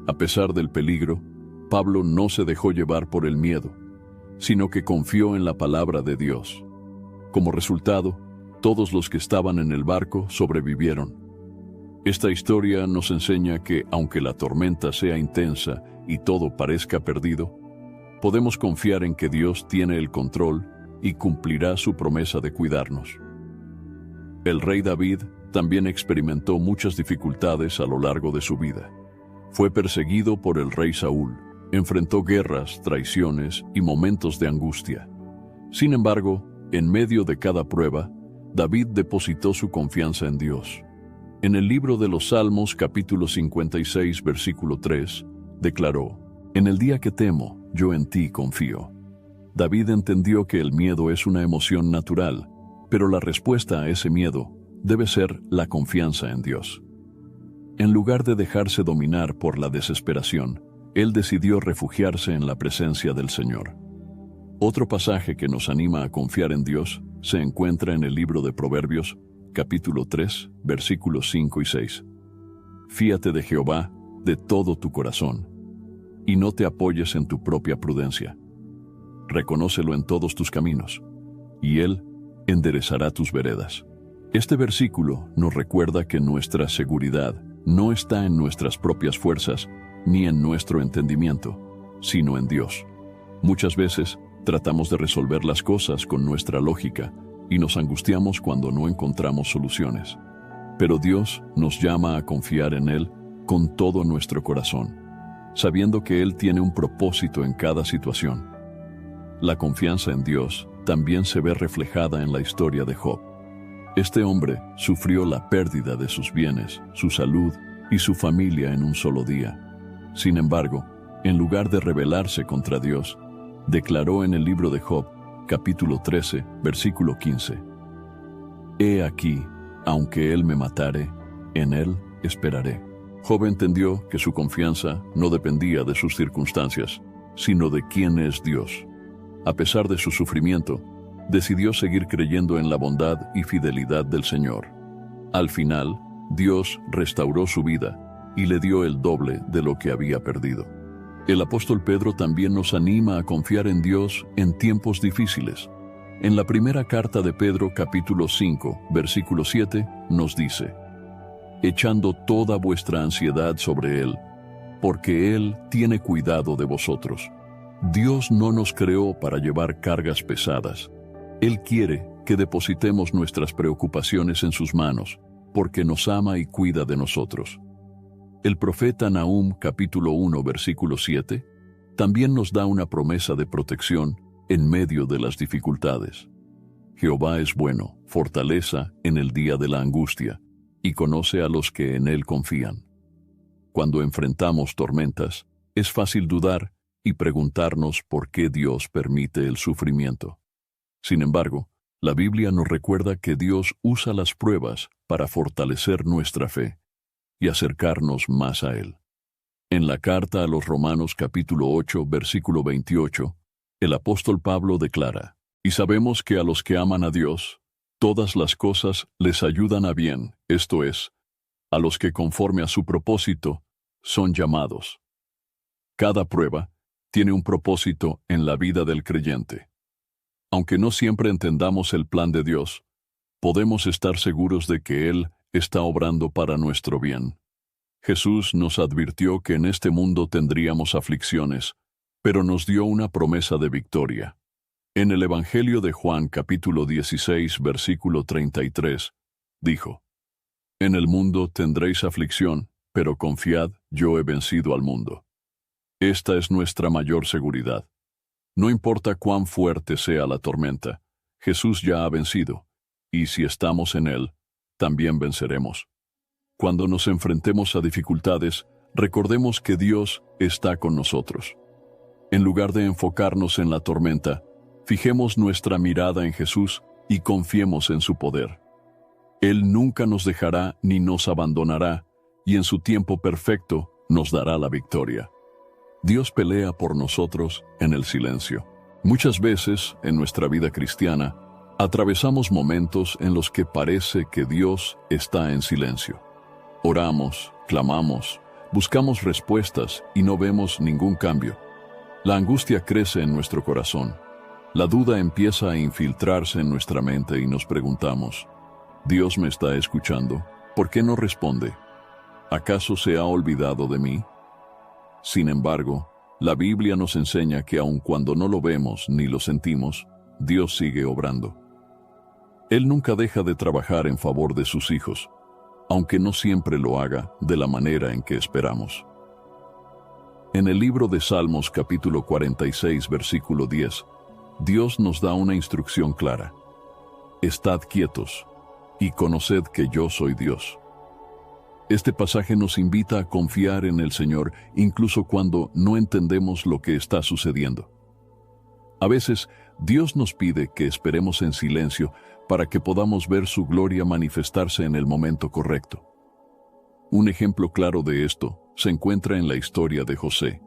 A pesar del peligro, Pablo no se dejó llevar por el miedo, sino que confió en la palabra de Dios. Como resultado, todos los que estaban en el barco sobrevivieron. Esta historia nos enseña que, aunque la tormenta sea intensa y todo parezca perdido, podemos confiar en que Dios tiene el control y cumplirá su promesa de cuidarnos. El rey David también experimentó muchas dificultades a lo largo de su vida. Fue perseguido por el rey Saúl, enfrentó guerras, traiciones y momentos de angustia. Sin embargo, en medio de cada prueba, David depositó su confianza en Dios. En el libro de los Salmos, capítulo 56, versículo 3, declaró: «En el día que temo, yo en ti confío». David entendió que el miedo es una emoción natural, pero la respuesta a ese miedo debe ser la confianza en Dios. En lugar de dejarse dominar por la desesperación, él decidió refugiarse en la presencia del Señor. Otro pasaje que nos anima a confiar en Dios se encuentra en el libro de Proverbios, capítulo 3, versículos 5 y 6. Fíate de Jehová de todo tu corazón, y no te apoyes en tu propia prudencia. Reconócelo en todos tus caminos, y Él enderezará tus veredas. Este versículo nos recuerda que nuestra seguridad no está en nuestras propias fuerzas ni en nuestro entendimiento, sino en Dios. Muchas veces tratamos de resolver las cosas con nuestra lógica y nos angustiamos cuando no encontramos soluciones. Pero Dios nos llama a confiar en Él con todo nuestro corazón, sabiendo que Él tiene un propósito en cada situación. La confianza en Dios también se ve reflejada en la historia de Job. Este hombre sufrió la pérdida de sus bienes, su salud y su familia en un solo día. Sin embargo, en lugar de rebelarse contra Dios, declaró en el libro de Job, capítulo 13, versículo 15: «He aquí, aunque él me matare, en él esperaré». Job entendió que su confianza no dependía de sus circunstancias, sino de quién es Dios. A pesar de su sufrimiento, decidió seguir creyendo en la bondad y fidelidad del Señor. Al final, Dios restauró su vida y le dio el doble de lo que había perdido. El apóstol Pedro también nos anima a confiar en Dios en tiempos difíciles. En la primera carta de Pedro, capítulo 5, versículo 7, nos dice: «Echando toda vuestra ansiedad sobre Él, porque Él tiene cuidado de vosotros». Dios no nos creó para llevar cargas pesadas. Él quiere que depositemos nuestras preocupaciones en sus manos, porque nos ama y cuida de nosotros. El profeta Nahum, capítulo 1, versículo 7, también nos da una promesa de protección en medio de las dificultades. Jehová es bueno, fortaleza en el día de la angustia, y conoce a los que en Él confían. Cuando enfrentamos tormentas, es fácil dudar y preguntarnos por qué Dios permite el sufrimiento. Sin embargo, la Biblia nos recuerda que Dios usa las pruebas para fortalecer nuestra fe y acercarnos más a Él. En la carta a los Romanos capítulo 8, versículo 28, el apóstol Pablo declara: «Y sabemos que a los que aman a Dios, todas las cosas les ayudan a bien, esto es, a los que conforme a su propósito son llamados». Cada prueba tiene un propósito en la vida del creyente. Aunque no siempre entendamos el plan de Dios, podemos estar seguros de que Él está obrando para nuestro bien. Jesús nos advirtió que en este mundo tendríamos aflicciones, pero nos dio una promesa de victoria. En el Evangelio de Juan, capítulo 16, versículo 33, dijo: «En el mundo tendréis aflicción, pero confiad, yo he vencido al mundo». Esta es nuestra mayor seguridad. No importa cuán fuerte sea la tormenta, Jesús ya ha vencido, y si estamos en Él, también venceremos. Cuando nos enfrentemos a dificultades, recordemos que Dios está con nosotros. En lugar de enfocarnos en la tormenta, fijemos nuestra mirada en Jesús y confiemos en su poder. Él nunca nos dejará ni nos abandonará, y en su tiempo perfecto nos dará la victoria. Dios pelea por nosotros en el silencio. Muchas veces, en nuestra vida cristiana, atravesamos momentos en los que parece que Dios está en silencio. Oramos, clamamos, buscamos respuestas y no vemos ningún cambio. La angustia crece en nuestro corazón. La duda empieza a infiltrarse en nuestra mente y nos preguntamos: ¿Dios me está escuchando? ¿Por qué no responde? ¿Acaso se ha olvidado de mí? Sin embargo, la Biblia nos enseña que aun cuando no lo vemos ni lo sentimos, Dios sigue obrando. Él nunca deja de trabajar en favor de sus hijos, aunque no siempre lo haga de la manera en que esperamos. En el libro de Salmos capítulo 46, versículo 10, Dios nos da una instrucción clara: «Estad quietos y conoced que yo soy Dios». Este pasaje nos invita a confiar en el Señor incluso cuando no entendemos lo que está sucediendo. A veces, Dios nos pide que esperemos en silencio para que podamos ver su gloria manifestarse en el momento correcto. Un ejemplo claro de esto se encuentra en la historia de José.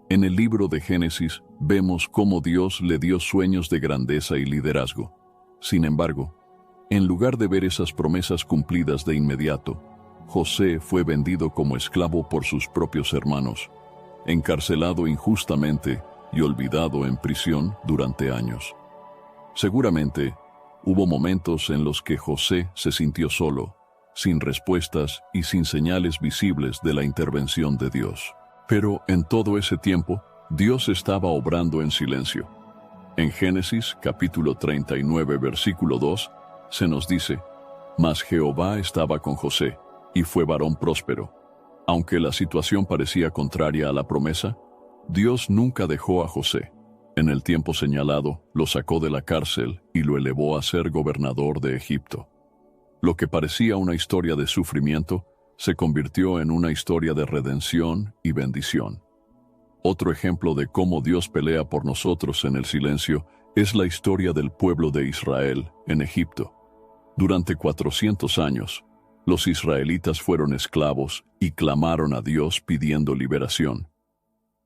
En el libro de Génesis vemos cómo Dios le dio sueños de grandeza y liderazgo. Sin embargo, en lugar de ver esas promesas cumplidas de inmediato, José fue vendido como esclavo por sus propios hermanos, encarcelado injustamente y olvidado en prisión durante años. Seguramente, hubo momentos en los que José se sintió solo, sin respuestas y sin señales visibles de la intervención de Dios. Pero en todo ese tiempo, Dios estaba obrando en silencio. En Génesis capítulo 39, versículo 2, se nos dice: «Mas Jehová estaba con José, y fue varón próspero». Aunque la situación parecía contraria a la promesa, Dios nunca dejó a José. En el tiempo señalado, lo sacó de la cárcel y lo elevó a ser gobernador de Egipto. Lo que parecía una historia de sufrimiento se convirtió en una historia de redención y bendición. Otro ejemplo de cómo Dios pelea por nosotros en el silencio es la historia del pueblo de Israel en Egipto. Durante 400 años, los israelitas fueron esclavos y clamaron a Dios pidiendo liberación.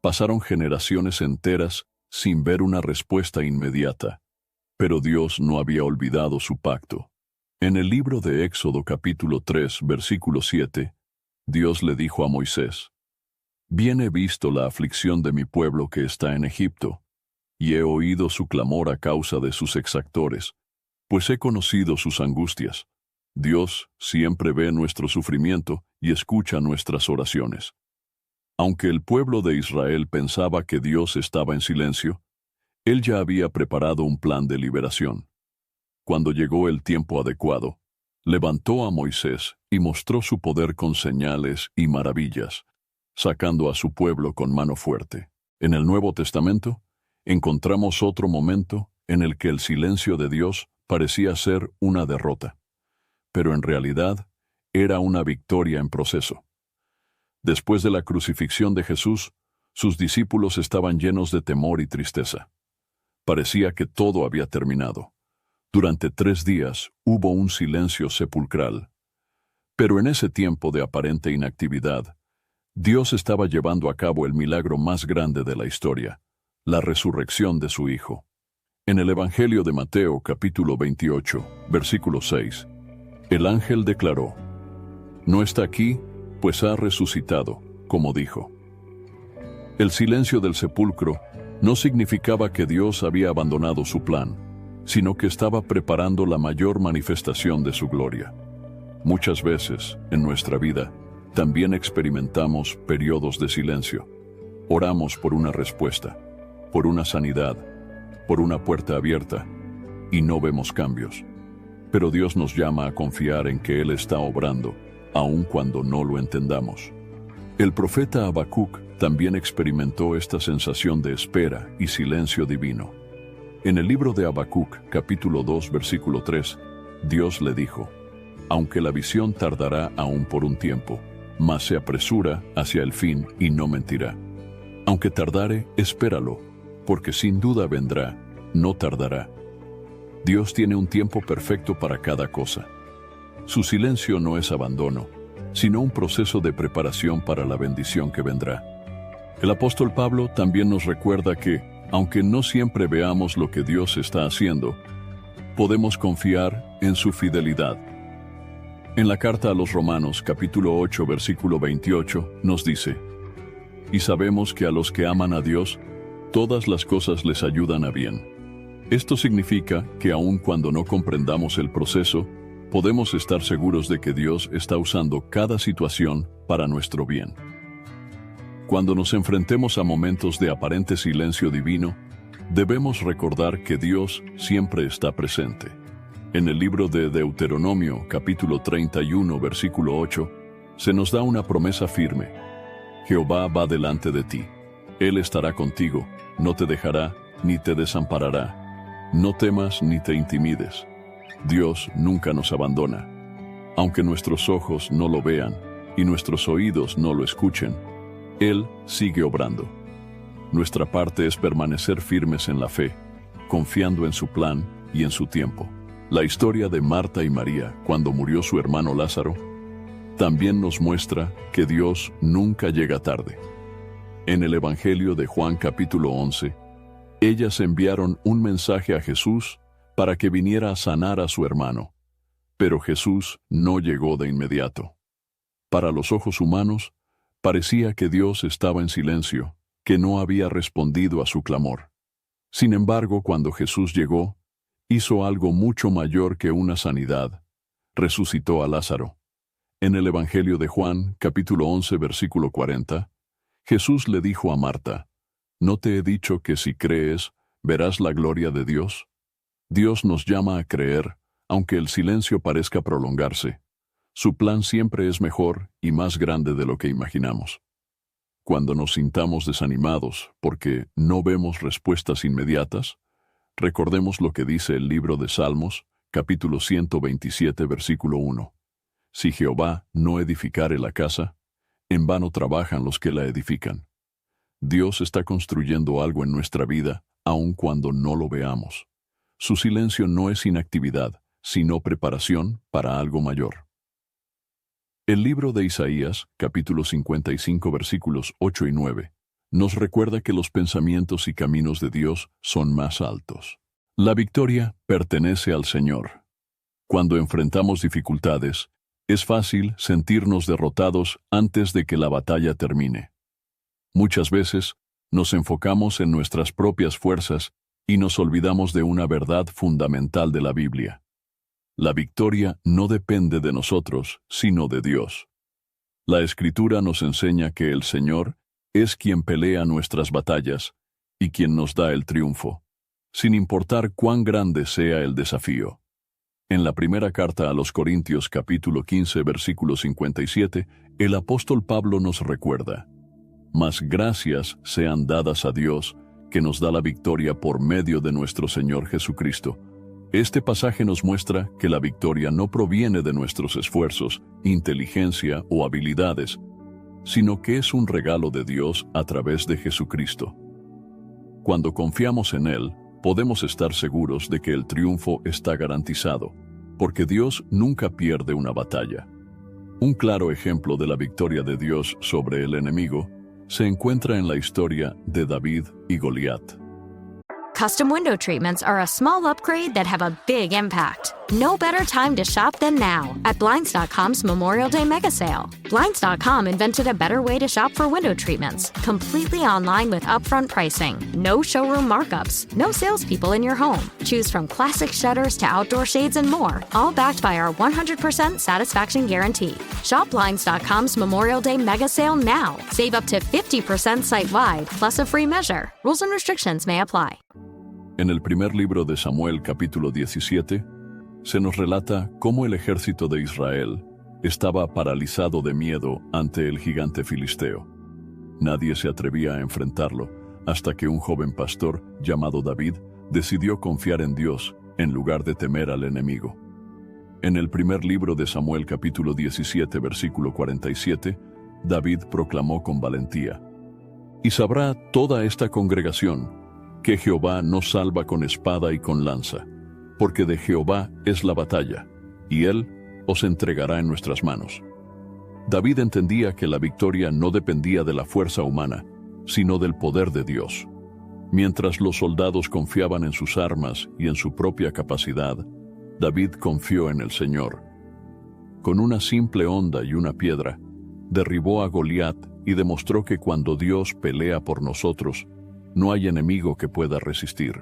Pasaron generaciones enteras sin ver una respuesta inmediata, pero Dios no había olvidado su pacto. En el libro de Éxodo capítulo 3, versículo 7, Dios le dijo a Moisés: «Bien he visto la aflicción de mi pueblo que está en Egipto, y he oído su clamor a causa de sus exactores, pues he conocido sus angustias. Dios siempre ve nuestro sufrimiento y escucha nuestras oraciones». Aunque el pueblo de Israel pensaba que Dios estaba en silencio, Él ya había preparado un plan de liberación. Cuando llegó el tiempo adecuado, levantó a Moisés y mostró su poder con señales y maravillas, sacando a su pueblo con mano fuerte. En el Nuevo Testamento, encontramos otro momento en el que el silencio de Dios parecía ser una derrota, pero en realidad era una victoria en proceso. Después de la crucifixión de Jesús, sus discípulos estaban llenos de temor y tristeza. Parecía que todo había terminado. Durante 3 días hubo un silencio sepulcral. Pero en ese tiempo de aparente inactividad, Dios estaba llevando a cabo el milagro más grande de la historia, la resurrección de su Hijo. En el Evangelio de Mateo, capítulo 28, versículo 6, el ángel declaró: «No está aquí, pues ha resucitado, como dijo». El silencio del sepulcro no significaba que Dios había abandonado su plan, sino que estaba preparando la mayor manifestación de su gloria. Muchas veces, en nuestra vida, también experimentamos periodos de silencio. Oramos por una respuesta, por una sanidad, por una puerta abierta, y no vemos cambios. Pero Dios nos llama a confiar en que Él está obrando, aun cuando no lo entendamos. El profeta Habacuc también experimentó esta sensación de espera y silencio divino. En el libro de Habacuc, capítulo 2, versículo 3, Dios le dijo: «Aunque la visión tardará aún por un tiempo, mas se apresura hacia el fin y no mentirá. Aunque tardare, espéralo, porque sin duda vendrá, no tardará». Dios tiene un tiempo perfecto para cada cosa. Su silencio no es abandono, sino un proceso de preparación para la bendición que vendrá. El apóstol Pablo también nos recuerda que, aunque no siempre veamos lo que Dios está haciendo, podemos confiar en su fidelidad. En la carta a los Romanos, capítulo 8, versículo 28, nos dice: «Y sabemos que a los que aman a Dios, todas las cosas les ayudan a bien». Esto significa que aun cuando no comprendamos el proceso, podemos estar seguros de que Dios está usando cada situación para nuestro bien. Cuando nos enfrentemos a momentos de aparente silencio divino, debemos recordar que Dios siempre está presente. En el libro de Deuteronomio, capítulo 31, versículo 8, se nos da una promesa firme: «Jehová va delante de ti. Él estará contigo, no te dejará ni te desamparará. No temas ni te intimides». Dios nunca nos abandona. Aunque nuestros ojos no lo vean y nuestros oídos no lo escuchen, Él sigue obrando. Nuestra parte es permanecer firmes en la fe, confiando en su plan y en su tiempo. La historia de Marta y María, cuando murió su hermano Lázaro, también nos muestra que Dios nunca llega tarde. En el Evangelio de Juan capítulo 11, ellas enviaron un mensaje a Jesús para que viniera a sanar a su hermano, pero Jesús no llegó de inmediato. Para los ojos humanos, parecía que Dios estaba en silencio, que no había respondido a su clamor. Sin embargo, cuando Jesús llegó, hizo algo mucho mayor que una sanidad. Resucitó a Lázaro. En el Evangelio de Juan, capítulo 11, versículo 40, Jesús le dijo a Marta, ¿no te he dicho que si crees, verás la gloria de Dios? Dios nos llama a creer, aunque el silencio parezca prolongarse. Su plan siempre es mejor y más grande de lo que imaginamos. Cuando nos sintamos desanimados porque no vemos respuestas inmediatas, recordemos lo que dice el libro de Salmos, capítulo 127, versículo 1. Si Jehová no edificare la casa, en vano trabajan los que la edifican. Dios está construyendo algo en nuestra vida, aun cuando no lo veamos. Su silencio no es inactividad, sino preparación para algo mayor. El libro de Isaías, capítulo 55, versículos 8 y 9, nos recuerda que los pensamientos y caminos de Dios son más altos. La victoria pertenece al Señor. Cuando enfrentamos dificultades, es fácil sentirnos derrotados antes de que la batalla termine. Muchas veces nos enfocamos en nuestras propias fuerzas y nos olvidamos de una verdad fundamental de la Biblia. La victoria no depende de nosotros, sino de Dios. La Escritura nos enseña que el Señor es quien pelea nuestras batallas y quien nos da el triunfo, sin importar cuán grande sea el desafío. En la primera carta a los Corintios capítulo 15 versículo 57, el apóstol Pablo nos recuerda: mas gracias sean dadas a Dios, que nos da la victoria por medio de nuestro Señor Jesucristo. Este pasaje nos muestra que la victoria no proviene de nuestros esfuerzos, inteligencia o habilidades, sino que es un regalo de Dios a través de Jesucristo. Cuando confiamos en Él, podemos estar seguros de que el triunfo está garantizado, porque Dios nunca pierde una batalla. Un claro ejemplo de la victoria de Dios sobre el enemigo se encuentra en la historia de David y Goliat. Custom window treatments are a small upgrade that have a big impact. No better time to shop than now at Blinds.com's Memorial Day Mega Sale. Blinds.com invented a better way to shop for window treatments, completely online with upfront pricing, no showroom markups, no salespeople in your home. Choose from classic shutters to outdoor shades and more, all backed by our 100% satisfaction guarantee. Shop Blinds.com's Memorial Day Mega Sale now. Save up to 50% site-wide, plus a free measure. Rules and restrictions may apply. En el primer libro de Samuel, capítulo 17, se nos relata cómo el ejército de Israel estaba paralizado de miedo ante el gigante filisteo. Nadie se atrevía a enfrentarlo hasta que un joven pastor llamado David decidió confiar en Dios en lugar de temer al enemigo. En el primer libro de Samuel, capítulo 17, versículo 47, David proclamó con valentía: «Y sabrá toda esta congregación que Jehová nos salva con espada y con lanza, porque de Jehová es la batalla, y Él os entregará en nuestras manos». David entendía que la victoria no dependía de la fuerza humana, sino del poder de Dios. Mientras los soldados confiaban en sus armas y en su propia capacidad, David confió en el Señor. Con una simple honda y una piedra, derribó a Goliat y demostró que cuando Dios pelea por nosotros, no hay enemigo que pueda resistir.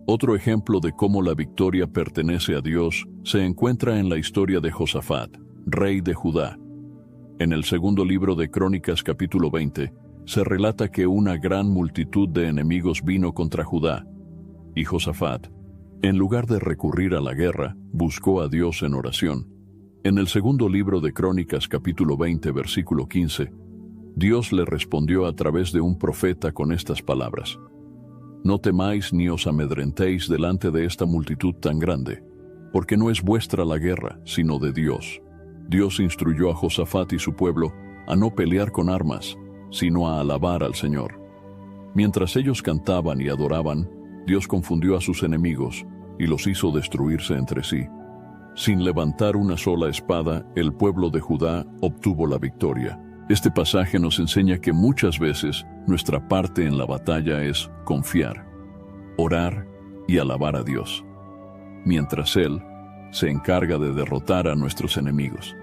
Otro ejemplo de cómo la victoria pertenece a Dios se encuentra en la historia de Josafat, rey de Judá. En el segundo libro de Crónicas, capítulo 20, se relata que una gran multitud de enemigos vino contra Judá, y Josafat, en lugar de recurrir a la guerra, buscó a Dios en oración. En el segundo libro de Crónicas, capítulo 20, versículo 15, Dios le respondió a través de un profeta con estas palabras: «No temáis ni os amedrentéis delante de esta multitud tan grande, porque no es vuestra la guerra, sino de Dios. Dios instruyó a Josafat y su pueblo a no pelear con armas, sino a alabar al Señor. Mientras ellos cantaban y adoraban, Dios confundió a sus enemigos y los hizo destruirse entre sí. Sin levantar una sola espada, el pueblo de Judá obtuvo la victoria. Este pasaje nos enseña que muchas veces nuestra parte en la batalla es confiar, orar y alabar a Dios, mientras Él se encarga de derrotar a nuestros enemigos.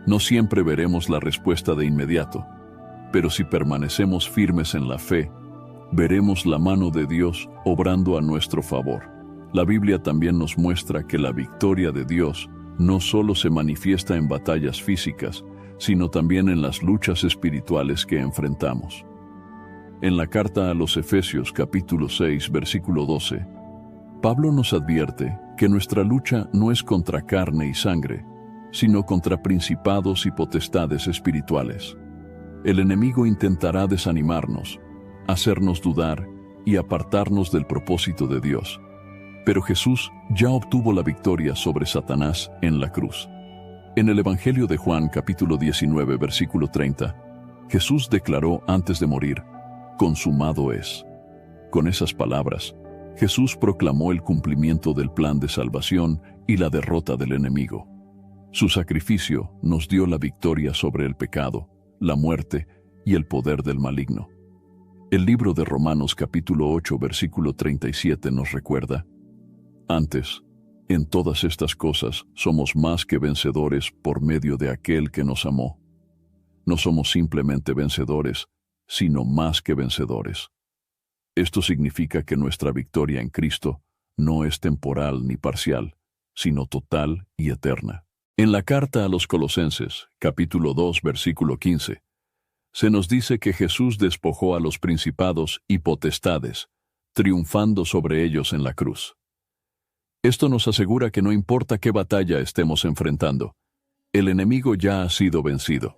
No siempre veremos la respuesta de inmediato, pero si permanecemos firmes en la fe, veremos la mano de Dios obrando a nuestro favor. La Biblia también nos muestra que la victoria de Dios no solo se manifiesta en batallas físicas, sino también en las luchas espirituales que enfrentamos. En la carta a los Efesios capítulo 6, versículo 12, Pablo nos advierte que nuestra lucha no es contra carne y sangre, sino contra principados y potestades espirituales. El enemigo intentará desanimarnos, hacernos dudar y apartarnos del propósito de Dios. Pero Jesús ya obtuvo la victoria sobre Satanás en la cruz. En el Evangelio de Juan capítulo 19, versículo 30, Jesús declaró antes de morir: «Consumado es». Con esas palabras, Jesús proclamó el cumplimiento del plan de salvación y la derrota del enemigo. Su sacrificio nos dio la victoria sobre el pecado, la muerte y el poder del maligno. El libro de Romanos capítulo 8, versículo 37 nos recuerda: «Antes, en todas estas cosas somos más que vencedores por medio de aquel que nos amó». No somos simplemente vencedores, sino más que vencedores. Esto significa que nuestra victoria en Cristo no es temporal ni parcial, sino total y eterna. En la carta a los Colosenses, capítulo 2, versículo 15, se nos dice que Jesús despojó a los principados y potestades, triunfando sobre ellos en la cruz. Esto nos asegura que no importa qué batalla estemos enfrentando, el enemigo ya ha sido vencido.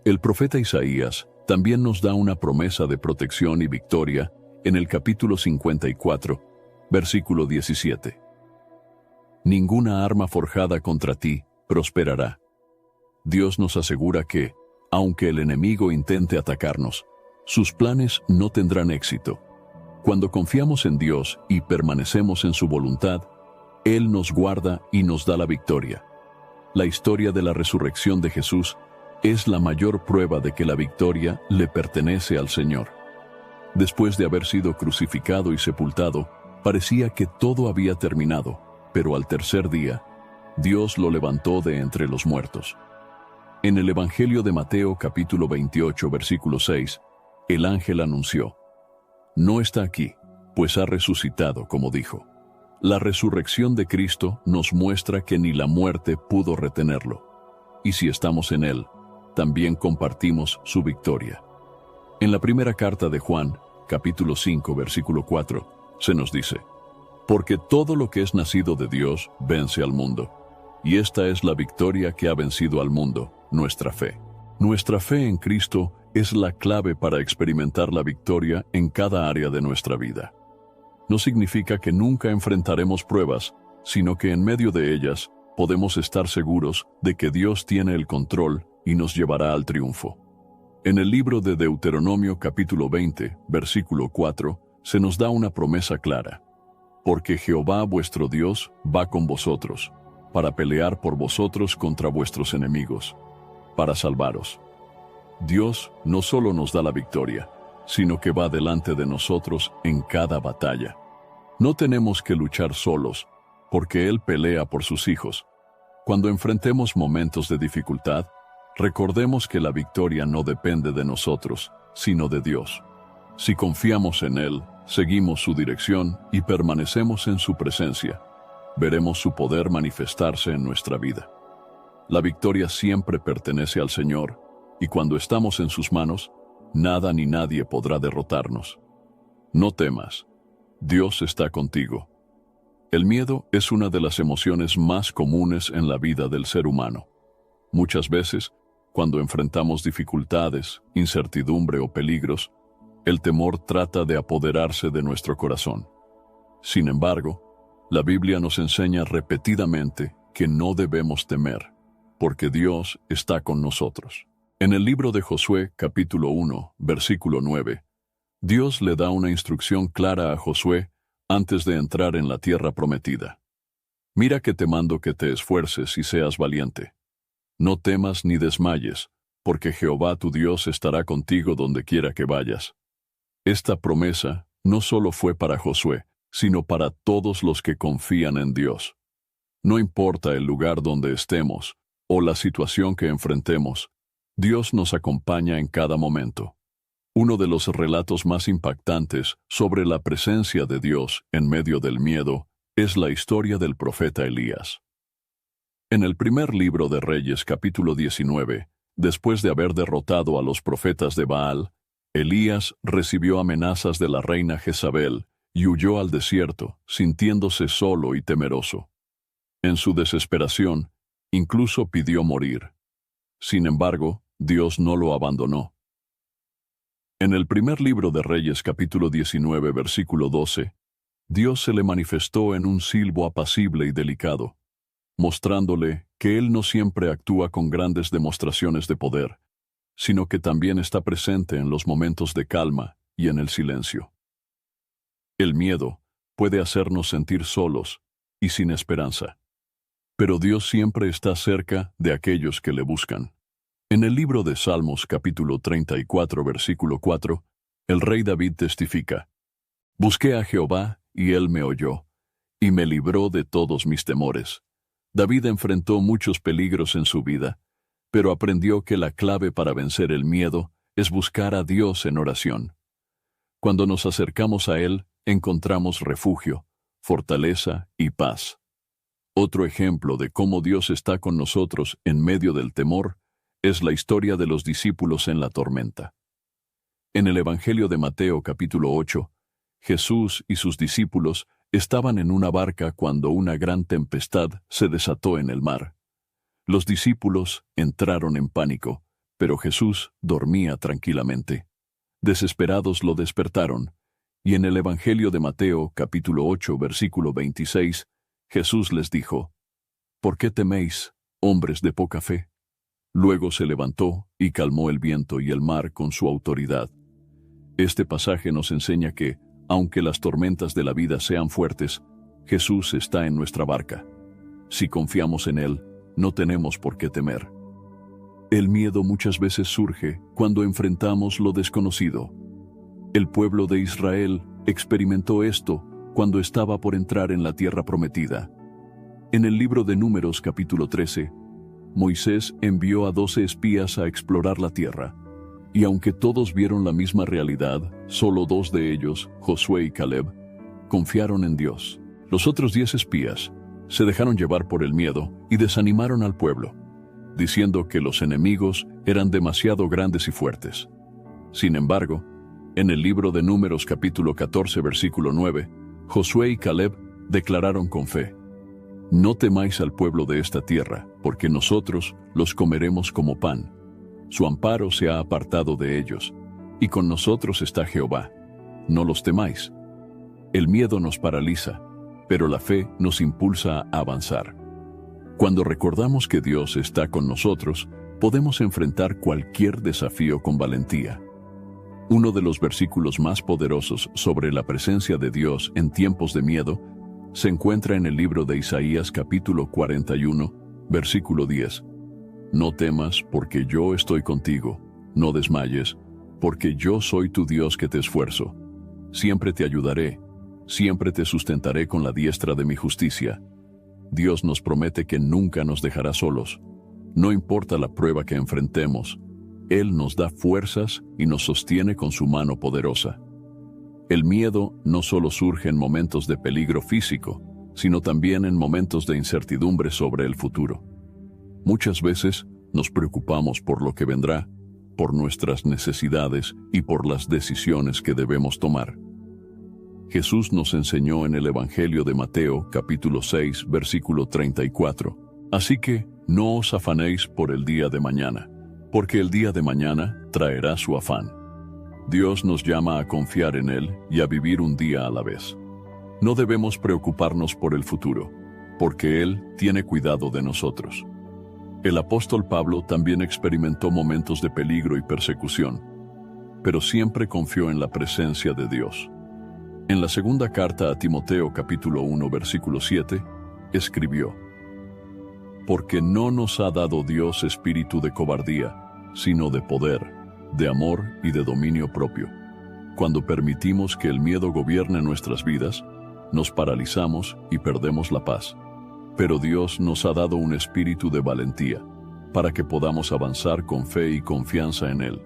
El profeta Isaías también nos da una promesa de protección y victoria en el capítulo 54, versículo 17. «Ninguna arma forjada contra ti prosperará». Dios nos asegura que, aunque el enemigo intente atacarnos, sus planes no tendrán éxito. Cuando confiamos en Dios y permanecemos en su voluntad, Él nos guarda y nos da la victoria. La historia de la resurrección de Jesús es la mayor prueba de que la victoria le pertenece al Señor. Después de haber sido crucificado y sepultado, parecía que todo había terminado, pero al tercer día, Dios lo levantó de entre los muertos. En el Evangelio de Mateo capítulo 28, versículo 6, el ángel anunció: «No está aquí, pues ha resucitado, como dijo». La resurrección de Cristo nos muestra que ni la muerte pudo retenerlo, y si estamos en Él, también compartimos su victoria. En la primera carta de Juan, capítulo 5, versículo 4, se nos dice: «Porque todo lo que es nacido de Dios vence al mundo, y esta es la victoria que ha vencido al mundo, nuestra fe». Nuestra fe en Cristo es la clave para experimentar la victoria en cada área de nuestra vida. No significa que nunca enfrentaremos pruebas, sino que en medio de ellas podemos estar seguros de que Dios tiene el control y nos llevará al triunfo. En el libro de Deuteronomio capítulo 20, versículo 4, se nos da una promesa clara: «Porque Jehová vuestro Dios va con vosotros, para pelear por vosotros contra vuestros enemigos, para salvaros». Dios no solo nos da la victoria, sino que va delante de nosotros en cada batalla. No tenemos que luchar solos, porque Él pelea por sus hijos. Cuando enfrentemos momentos de dificultad, recordemos que la victoria no depende de nosotros, sino de Dios. Si confiamos en Él, seguimos su dirección y permanecemos en su presencia, veremos su poder manifestarse en nuestra vida. La victoria siempre pertenece al Señor, y cuando estamos en sus manos, nada ni nadie podrá derrotarnos. No temas, Dios está contigo. El miedo es una de las emociones más comunes en la vida del ser humano. Muchas veces, cuando enfrentamos dificultades, incertidumbre o peligros, el temor trata de apoderarse de nuestro corazón. Sin embargo, la Biblia nos enseña repetidamente que no debemos temer. porque Dios está con nosotros. En el libro de Josué, capítulo 1, versículo 9, Dios le da una instrucción clara a Josué antes de entrar en la tierra prometida. Mira que te mando que te esfuerces y seas valiente. No temas ni desmayes, porque Jehová tu Dios estará contigo donde quiera que vayas. Esta promesa no solo fue para Josué, sino para todos los que confían en Dios. No importa el lugar donde estemos o la situación que enfrentemos, Dios nos acompaña en cada momento. Uno de los relatos más impactantes sobre la presencia de Dios en medio del miedo es la historia del profeta Elías. En el primer libro de Reyes, capítulo 19, después de haber derrotado a los profetas de Baal, Elías recibió amenazas de la reina Jezabel y huyó al desierto, sintiéndose solo y temeroso. En su desesperación, incluso pidió morir. Sin embargo, Dios no lo abandonó. En el primer libro de Reyes, capítulo 19, versículo 12, Dios se le manifestó en un silbo apacible y delicado, mostrándole que Él no siempre actúa con grandes demostraciones de poder, sino que también está presente en los momentos de calma y en el silencio. El miedo puede hacernos sentir solos y sin esperanza, pero Dios siempre está cerca de aquellos que le buscan. En el libro de Salmos, capítulo 34, versículo 4, el rey David testifica: «Busqué a Jehová, y él me oyó, y me libró de todos mis temores». David enfrentó muchos peligros en su vida, pero aprendió que la clave para vencer el miedo es buscar a Dios en oración. Cuando nos acercamos a Él, encontramos refugio, fortaleza y paz. Otro ejemplo de cómo Dios está con nosotros en medio del temor es la historia de los discípulos en la tormenta. En el Evangelio de Mateo, capítulo 8, Jesús y sus discípulos estaban en una barca cuando una gran tempestad se desató en el mar. Los discípulos entraron en pánico, pero Jesús dormía tranquilamente. Desesperados lo despertaron, y en el Evangelio de Mateo, capítulo 8, versículo 26, Jesús les dijo: «¿Por qué teméis, hombres de poca fe?». Luego se levantó y calmó el viento y el mar con su autoridad. Este pasaje nos enseña que, aunque las tormentas de la vida sean fuertes, Jesús está en nuestra barca. Si confiamos en Él, no tenemos por qué temer. El miedo muchas veces surge cuando enfrentamos lo desconocido. El pueblo de Israel experimentó esto cuando estaba por entrar en la tierra prometida. En el libro de Números, capítulo 13, Moisés envió a 12 espías a explorar la tierra, y aunque todos vieron la misma realidad, solo 2 de ellos, Josué y Caleb, confiaron en Dios. Los otros 10 espías se dejaron llevar por el miedo y desanimaron al pueblo, diciendo que los enemigos eran demasiado grandes y fuertes. Sin embargo, en el libro de Números, capítulo 14, versículo 9, Josué y Caleb declararon con fe: «No temáis al pueblo de esta tierra, porque nosotros los comeremos como pan. Su amparo se ha apartado de ellos, y con nosotros está Jehová. No los temáis». El miedo nos paraliza, pero la fe nos impulsa a avanzar. Cuando recordamos que Dios está con nosotros, podemos enfrentar cualquier desafío con valentía. Uno de los versículos más poderosos sobre la presencia de Dios en tiempos de miedo se encuentra en el libro de Isaías, capítulo 41, versículo 10. «No temas, porque yo estoy contigo. No desmayes, porque yo soy tu Dios que te esfuerzo. Siempre te ayudaré, siempre te sustentaré con la diestra de mi justicia». Dios nos promete que nunca nos dejará solos. No importa la prueba que enfrentemos, Él nos da fuerzas y nos sostiene con su mano poderosa. El miedo no solo surge en momentos de peligro físico, sino también en momentos de incertidumbre sobre el futuro. Muchas veces nos preocupamos por lo que vendrá, por nuestras necesidades y por las decisiones que debemos tomar. Jesús nos enseñó en el Evangelio de Mateo, capítulo 6, versículo 34. «Así que no os afanéis por el día de mañana, porque el día de mañana traerá su afán». Dios nos llama a confiar en Él y a vivir un día a la vez. No debemos preocuparnos por el futuro, porque Él tiene cuidado de nosotros. El apóstol Pablo también experimentó momentos de peligro y persecución, pero siempre confió en la presencia de Dios. En la segunda carta a Timoteo capítulo 1 versículo 7, escribió: Porque no nos ha dado Dios espíritu de cobardía, sino de poder, de amor y de dominio propio. Cuando permitimos que el miedo gobierne nuestras vidas, nos paralizamos y perdemos la paz. Pero Dios nos ha dado un espíritu de valentía, para que podamos avanzar con fe y confianza en Él.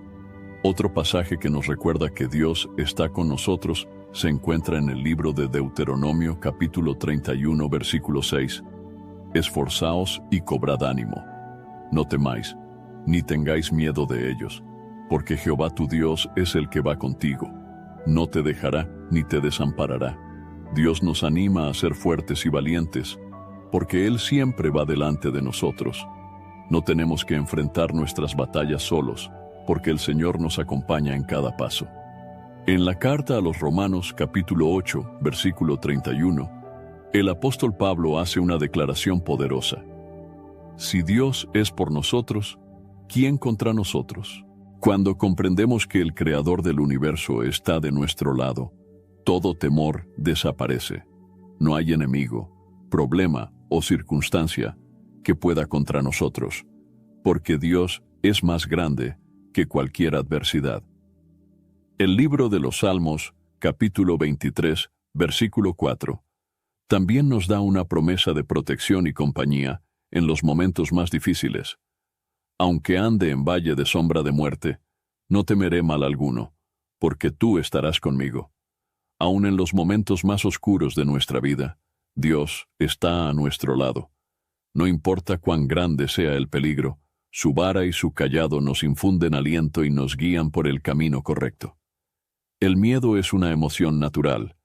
Otro pasaje que nos recuerda que Dios está con nosotros se encuentra en el libro de Deuteronomio capítulo 31 versículo 6. Esforzaos y cobrad ánimo. No temáis, ni tengáis miedo de ellos, porque Jehová tu Dios es el que va contigo. No te dejará ni te desamparará. Dios nos anima a ser fuertes y valientes, porque Él siempre va delante de nosotros. No tenemos que enfrentar nuestras batallas solos, porque el Señor nos acompaña en cada paso. En la carta a los Romanos capítulo 8, versículo 31, el apóstol Pablo hace una declaración poderosa. Si Dios es por nosotros, ¿quién contra nosotros? Cuando comprendemos que el Creador del universo está de nuestro lado, todo temor desaparece. No hay enemigo, problema o circunstancia que pueda contra nosotros, porque Dios es más grande que cualquier adversidad. El libro de los Salmos, capítulo 23, versículo 4, también nos da una promesa de protección y compañía en los momentos más difíciles. Aunque ande en valle de sombra de muerte, no temeré mal alguno, porque tú estarás conmigo. Aun en los momentos más oscuros de nuestra vida, Dios está a nuestro lado. No importa cuán grande sea el peligro, su vara y su cayado nos infunden aliento y nos guían por el camino correcto. El miedo es una emoción natural,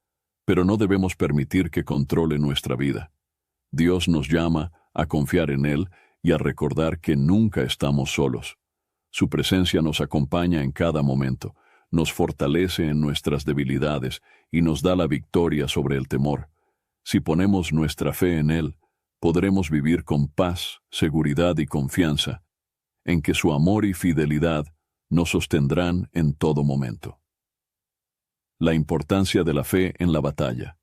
pero no debemos permitir que controle nuestra vida. Dios nos llama a confiar en Él y a recordar que nunca estamos solos. Su presencia nos acompaña en cada momento, nos fortalece en nuestras debilidades y nos da la victoria sobre el temor. Si ponemos nuestra fe en Él, podremos vivir con paz, seguridad y confianza, en que su amor y fidelidad nos sostendrán en todo momento. La importancia de la fe en la batalla.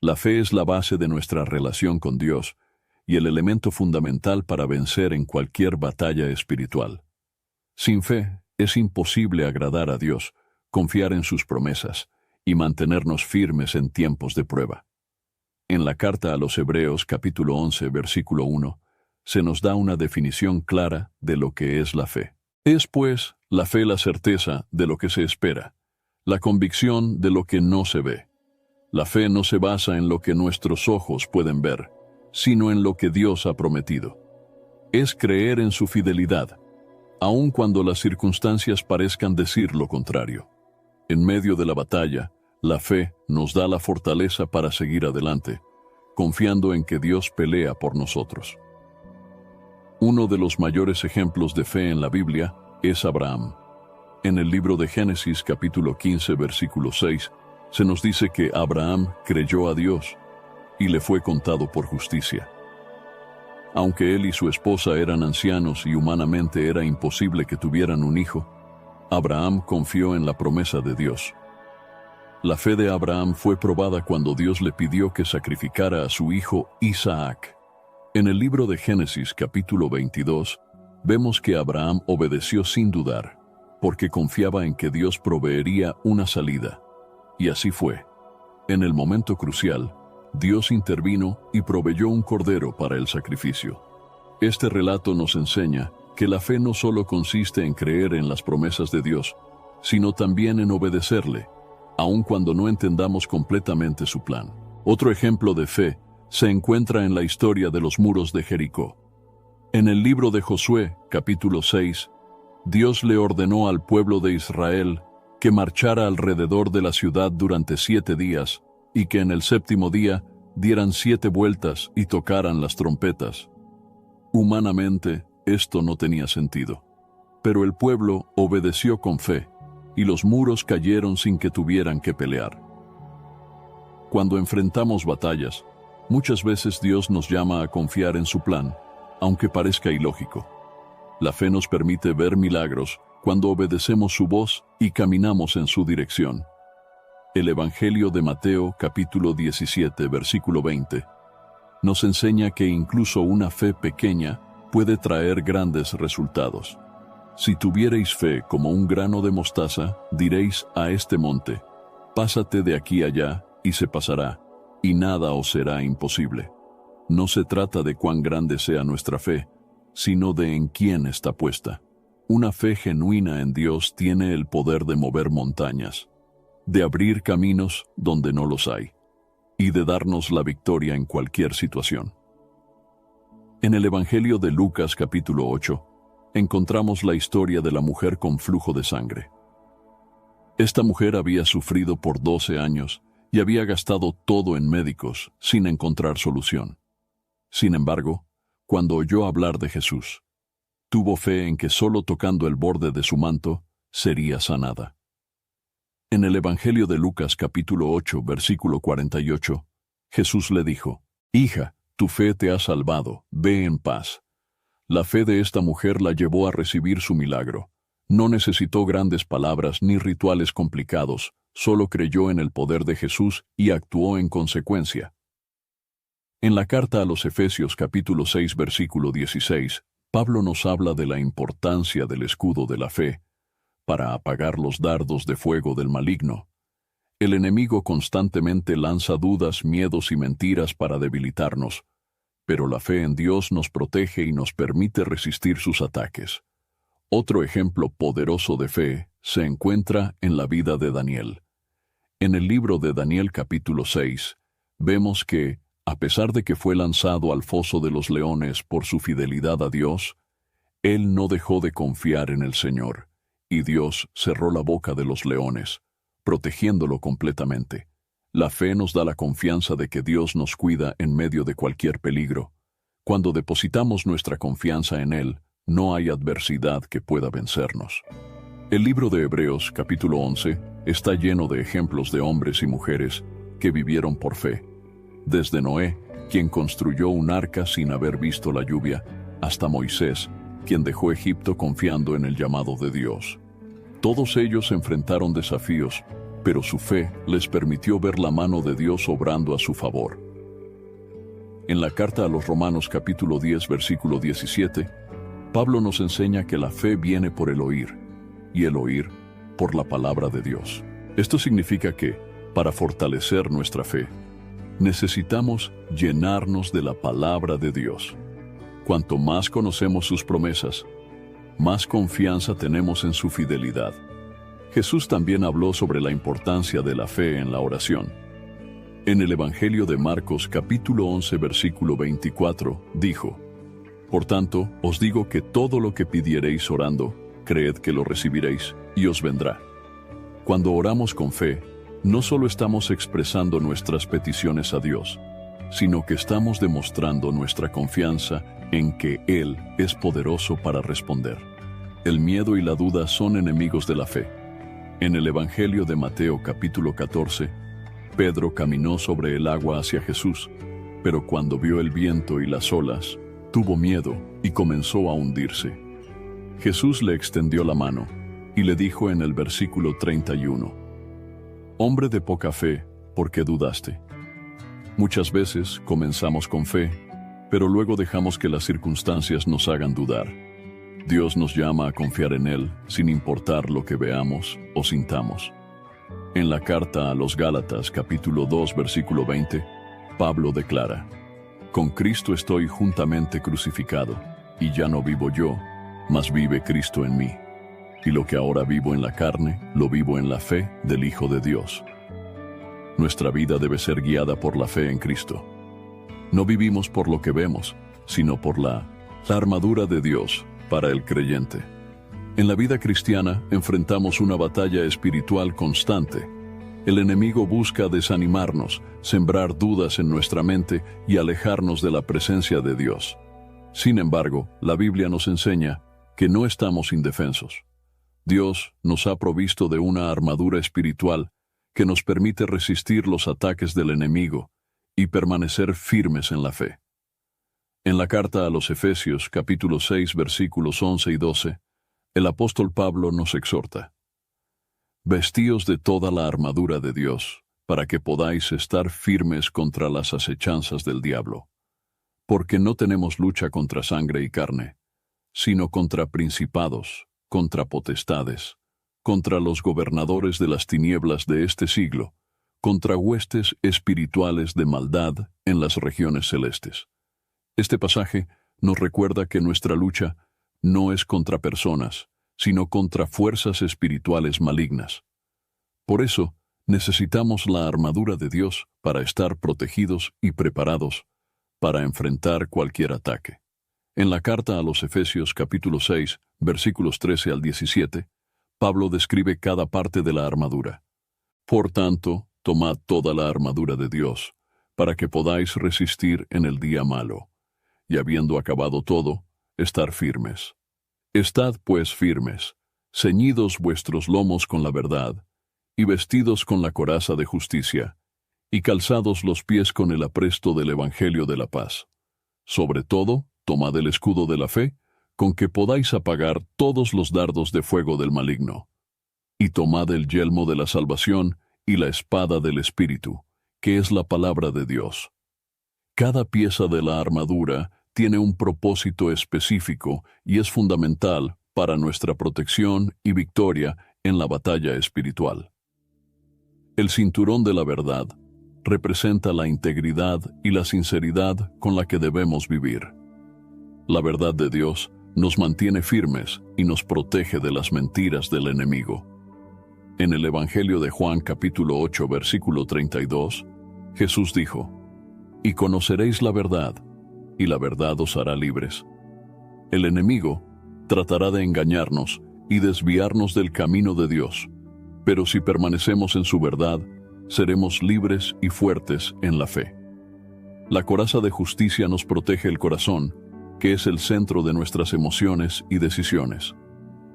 La fe es la base de nuestra relación con Dios y el elemento fundamental para vencer en cualquier batalla espiritual. Sin fe es imposible agradar a Dios, confiar en sus promesas y mantenernos firmes en tiempos de prueba. En la carta a los Hebreos capítulo 11 versículo 1 se nos da una definición clara de lo que es la fe. Es pues la fe la certeza de lo que se espera, la convicción de lo que no se ve. La fe no se basa en lo que nuestros ojos pueden ver, sino en lo que Dios ha prometido. Es creer en su fidelidad, aun cuando las circunstancias parezcan decir lo contrario. En medio de la batalla, la fe nos da la fortaleza para seguir adelante, confiando en que Dios pelea por nosotros. Uno de los mayores ejemplos de fe en la Biblia es Abraham. En el libro de Génesis capítulo 15 versículo 6, se nos dice que Abraham creyó a Dios y le fue contado por justicia. Aunque él y su esposa eran ancianos y humanamente era imposible que tuvieran un hijo, Abraham confió en la promesa de Dios. La fe de Abraham fue probada cuando Dios le pidió que sacrificara a su hijo Isaac. En el libro de Génesis capítulo 22, vemos que Abraham obedeció sin dudar, porque confiaba en que Dios proveería una salida. Y así fue. En el momento crucial, Dios intervino y proveyó un cordero para el sacrificio. Este relato nos enseña que la fe no solo consiste en creer en las promesas de Dios, sino también en obedecerle, aun cuando no entendamos completamente su plan. Otro ejemplo de fe se encuentra en la historia de los muros de Jericó. En el libro de Josué, capítulo 6, Dios le ordenó al pueblo de Israel que marchara alrededor de la ciudad durante 7 días y que en el 7º día dieran 7 vueltas y tocaran las trompetas. Humanamente, esto no tenía sentido, pero el pueblo obedeció con fe y los muros cayeron sin que tuvieran que pelear. Cuando enfrentamos batallas, muchas veces Dios nos llama a confiar en su plan, aunque parezca ilógico. La fe nos permite ver milagros cuando obedecemos su voz y caminamos en su dirección. El Evangelio de Mateo, capítulo 17, versículo 20, nos enseña que incluso una fe pequeña puede traer grandes resultados. Si tuvierais fe como un grano de mostaza, diréis a este monte, pásate de aquí allá, y se pasará, y nada os será imposible. No se trata de cuán grande sea nuestra fe, sino de en quién está puesta. Una fe genuina en Dios tiene el poder de mover montañas, de abrir caminos donde no los hay, y de darnos la victoria en cualquier situación. En el Evangelio de Lucas capítulo 8, encontramos la historia de la mujer con flujo de sangre. Esta mujer había sufrido por 12 años y había gastado todo en médicos sin encontrar solución. Sin embargo, cuando oyó hablar de Jesús, tuvo fe en que solo tocando el borde de su manto sería sanada. En el Evangelio de Lucas capítulo 8, versículo 48, Jesús le dijo, «Hija, tu fe te ha salvado, ve en paz». La fe de esta mujer la llevó a recibir su milagro. No necesitó grandes palabras ni rituales complicados, solo creyó en el poder de Jesús y actuó en consecuencia. En la carta a los Efesios capítulo 6 versículo 16, Pablo nos habla de la importancia del escudo de la fe para apagar los dardos de fuego del maligno. El enemigo constantemente lanza dudas, miedos y mentiras para debilitarnos, pero la fe en Dios nos protege y nos permite resistir sus ataques. Otro ejemplo poderoso de fe se encuentra en la vida de Daniel. En el libro de Daniel capítulo 6, vemos que, a pesar de que fue lanzado al foso de los leones por su fidelidad a Dios, él no dejó de confiar en el Señor, y Dios cerró la boca de los leones, protegiéndolo completamente. La fe nos da la confianza de que Dios nos cuida en medio de cualquier peligro. Cuando depositamos nuestra confianza en Él, no hay adversidad que pueda vencernos. El libro de Hebreos, capítulo 11, está lleno de ejemplos de hombres y mujeres que vivieron por fe. Desde Noé, quien construyó un arca sin haber visto la lluvia, hasta Moisés, quien dejó Egipto confiando en el llamado de Dios. Todos ellos enfrentaron desafíos, pero su fe les permitió ver la mano de Dios obrando a su favor. En la carta a los Romanos capítulo 10 versículo 17, Pablo nos enseña que la fe viene por el oír, y el oír por la palabra de Dios. Esto significa que, para fortalecer nuestra fe, necesitamos llenarnos de la palabra de Dios. Cuanto más conocemos sus promesas, más confianza tenemos en su fidelidad. Jesús también habló sobre la importancia de la fe en la oración. En el Evangelio de Marcos capítulo 11 versículo 24 dijo, «Por tanto, os digo que todo lo que pidiereis orando, creed que lo recibiréis, y os vendrá». Cuando oramos con fe, no solo estamos expresando nuestras peticiones a Dios, sino que estamos demostrando nuestra confianza en que Él es poderoso para responder. El miedo y la duda son enemigos de la fe. En el Evangelio de Mateo capítulo 14, Pedro caminó sobre el agua hacia Jesús, pero cuando vio el viento y las olas, tuvo miedo y comenzó a hundirse. Jesús le extendió la mano y le dijo en el versículo 31, «Hombre de poca fe, ¿por qué dudaste?». Muchas veces comenzamos con fe, pero luego dejamos que las circunstancias nos hagan dudar. Dios nos llama a confiar en Él sin importar lo que veamos o sintamos. En la carta a los Gálatas capítulo 2 versículo 20, Pablo declara, «Con Cristo estoy juntamente crucificado, y ya no vivo yo, mas vive Cristo en mí. Y lo que ahora vivo en la carne, lo vivo en la fe del Hijo de Dios». Nuestra vida debe ser guiada por la fe en Cristo. No vivimos por lo que vemos, sino por la armadura de Dios para el creyente. En la vida cristiana enfrentamos una batalla espiritual constante. El enemigo busca desanimarnos, sembrar dudas en nuestra mente y alejarnos de la presencia de Dios. Sin embargo, la Biblia nos enseña que no estamos indefensos. Dios nos ha provisto de una armadura espiritual que nos permite resistir los ataques del enemigo y permanecer firmes en la fe. En la carta a los Efesios, capítulo 6, versículos 11 y 12, el apóstol Pablo nos exhorta: vestíos de toda la armadura de Dios, para que podáis estar firmes contra las acechanzas del diablo. Porque no tenemos lucha contra sangre y carne, sino contra principados, contra potestades, contra los gobernadores de las tinieblas de este siglo, contra huestes espirituales de maldad en las regiones celestes. Este pasaje nos recuerda que nuestra lucha no es contra personas, sino contra fuerzas espirituales malignas. Por eso, necesitamos la armadura de Dios para estar protegidos y preparados para enfrentar cualquier ataque. En la carta a los Efesios capítulo 6, versículos 13 al 17, Pablo describe cada parte de la armadura. Por tanto, tomad toda la armadura de Dios, para que podáis resistir en el día malo, y habiendo acabado todo, estar firmes. Estad pues firmes, ceñidos vuestros lomos con la verdad, y vestidos con la coraza de justicia, y calzados los pies con el apresto del Evangelio de la paz. Sobre todo, tomad el escudo de la fe, con que podáis apagar todos los dardos de fuego del maligno. Y tomad el yelmo de la salvación y la espada del Espíritu, que es la palabra de Dios. Cada pieza de la armadura tiene un propósito específico y es fundamental para nuestra protección y victoria en la batalla espiritual. El cinturón de la verdad representa la integridad y la sinceridad con la que debemos vivir. La verdad de Dios nos mantiene firmes y nos protege de las mentiras del enemigo. En el Evangelio de Juan capítulo 8 versículo 32, Jesús dijo: «Y conoceréis la verdad, y la verdad os hará libres». El enemigo tratará de engañarnos y desviarnos del camino de Dios, pero si permanecemos en su verdad, seremos libres y fuertes en la fe. La coraza de justicia nos protege el corazón, que es el centro de nuestras emociones y decisiones.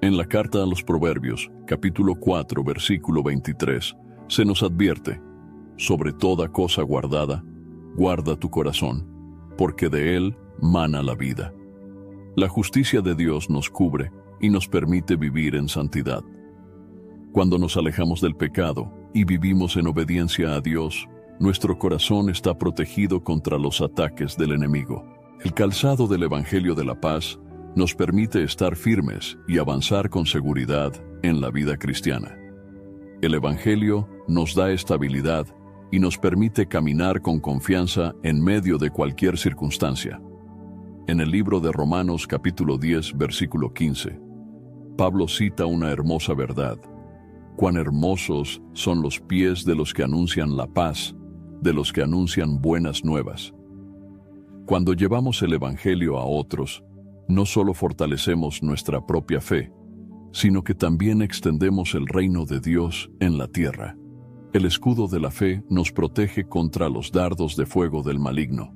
En la carta a los Proverbios, capítulo 4, versículo 23, se nos advierte: sobre toda cosa guardada, guarda tu corazón, porque de él mana la vida. La justicia de Dios nos cubre y nos permite vivir en santidad. Cuando nos alejamos del pecado y vivimos en obediencia a Dios, nuestro corazón está protegido contra los ataques del enemigo. El calzado del Evangelio de la Paz nos permite estar firmes y avanzar con seguridad en la vida cristiana. El Evangelio nos da estabilidad y nos permite caminar con confianza en medio de cualquier circunstancia. En el libro de Romanos capítulo 10, versículo 15, Pablo cita una hermosa verdad: «Cuán hermosos son los pies de los que anuncian la paz, de los que anuncian buenas nuevas». Cuando llevamos el Evangelio a otros, no solo fortalecemos nuestra propia fe, sino que también extendemos el reino de Dios en la tierra. El escudo de la fe nos protege contra los dardos de fuego del maligno.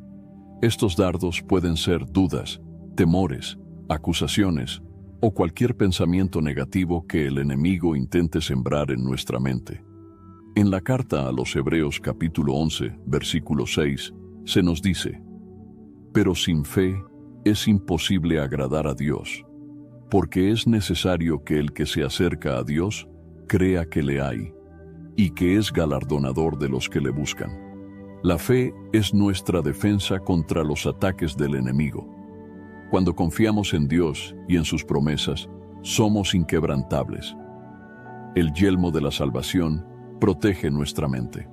Estos dardos pueden ser dudas, temores, acusaciones o cualquier pensamiento negativo que el enemigo intente sembrar en nuestra mente. En la carta a los Hebreos capítulo 11, versículo 6, se nos dice: «Pero sin fe es imposible agradar a Dios, porque es necesario que el que se acerca a Dios crea que le hay, y que es galardonador de los que le buscan». La fe es nuestra defensa contra los ataques del enemigo. Cuando confiamos en Dios y en sus promesas, somos inquebrantables. El yelmo de la salvación protege nuestra mente.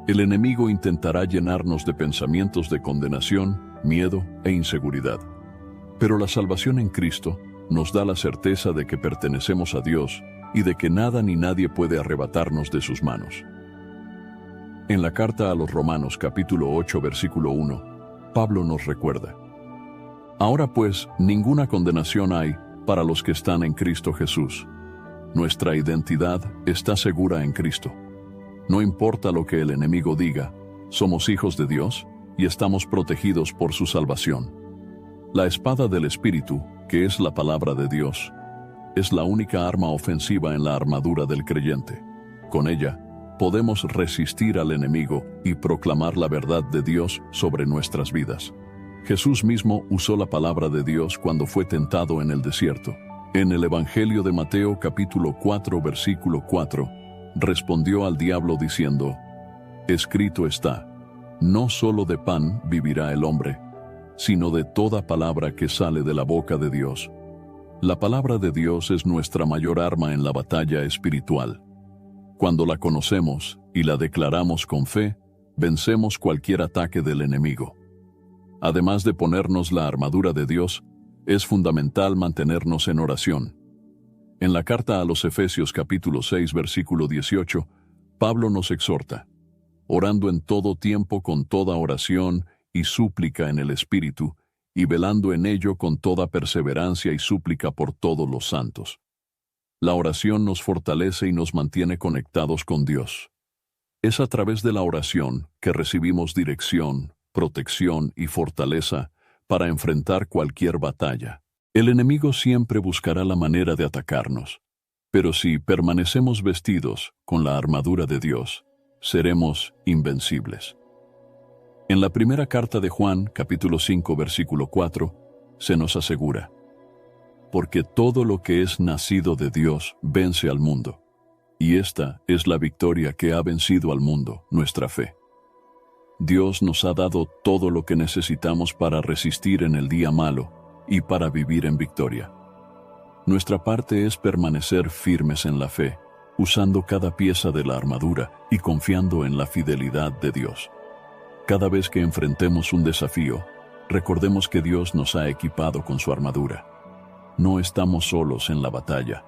El enemigo intentará llenarnos de pensamientos de condenación, miedo e inseguridad. Pero la salvación en Cristo nos da la certeza de que pertenecemos a Dios y de que nada ni nadie puede arrebatarnos de sus manos. En la carta a los Romanos capítulo 8 versículo 1, Pablo nos recuerda: «Ahora pues, ninguna condenación hay para los que están en Cristo Jesús. Nuestra identidad está segura en Cristo. No importa lo que el enemigo diga, somos hijos de Dios y estamos protegidos por su salvación. La espada del Espíritu, que es la palabra de Dios, es la única arma ofensiva en la armadura del creyente. Con ella, podemos resistir al enemigo y proclamar la verdad de Dios sobre nuestras vidas. Jesús mismo usó la palabra de Dios cuando fue tentado en el desierto. En el Evangelio de Mateo capítulo 4 versículo 4, respondió al diablo diciendo: Escrito está, no solo de pan vivirá el hombre, sino de toda palabra que sale de la boca de Dios. La palabra de Dios es nuestra mayor arma en la batalla espiritual. Cuando la conocemos y la declaramos con fe, vencemos cualquier ataque del enemigo. Además de ponernos la armadura de Dios, es fundamental mantenernos en oración. En la carta a los Efesios capítulo 6 versículo 18, Pablo nos exhorta: orando en todo tiempo con toda oración y súplica en el Espíritu, y velando en ello con toda perseverancia y súplica por todos los santos. La oración nos fortalece y nos mantiene conectados con Dios. Es a través de la oración que recibimos dirección, protección y fortaleza para enfrentar cualquier batalla. El enemigo siempre buscará la manera de atacarnos, pero si permanecemos vestidos con la armadura de Dios, seremos invencibles. En la primera carta de Juan, capítulo 5, versículo 4, se nos asegura: porque todo lo que es nacido de Dios vence al mundo, y esta es la victoria que ha vencido al mundo, nuestra fe. Dios nos ha dado todo lo que necesitamos para resistir en el día malo y para vivir en victoria. Nuestra parte es permanecer firmes en la fe, usando cada pieza de la armadura y confiando en la fidelidad de Dios. Cada vez que enfrentemos un desafío, recordemos que Dios nos ha equipado con su armadura. No estamos solos en la batalla.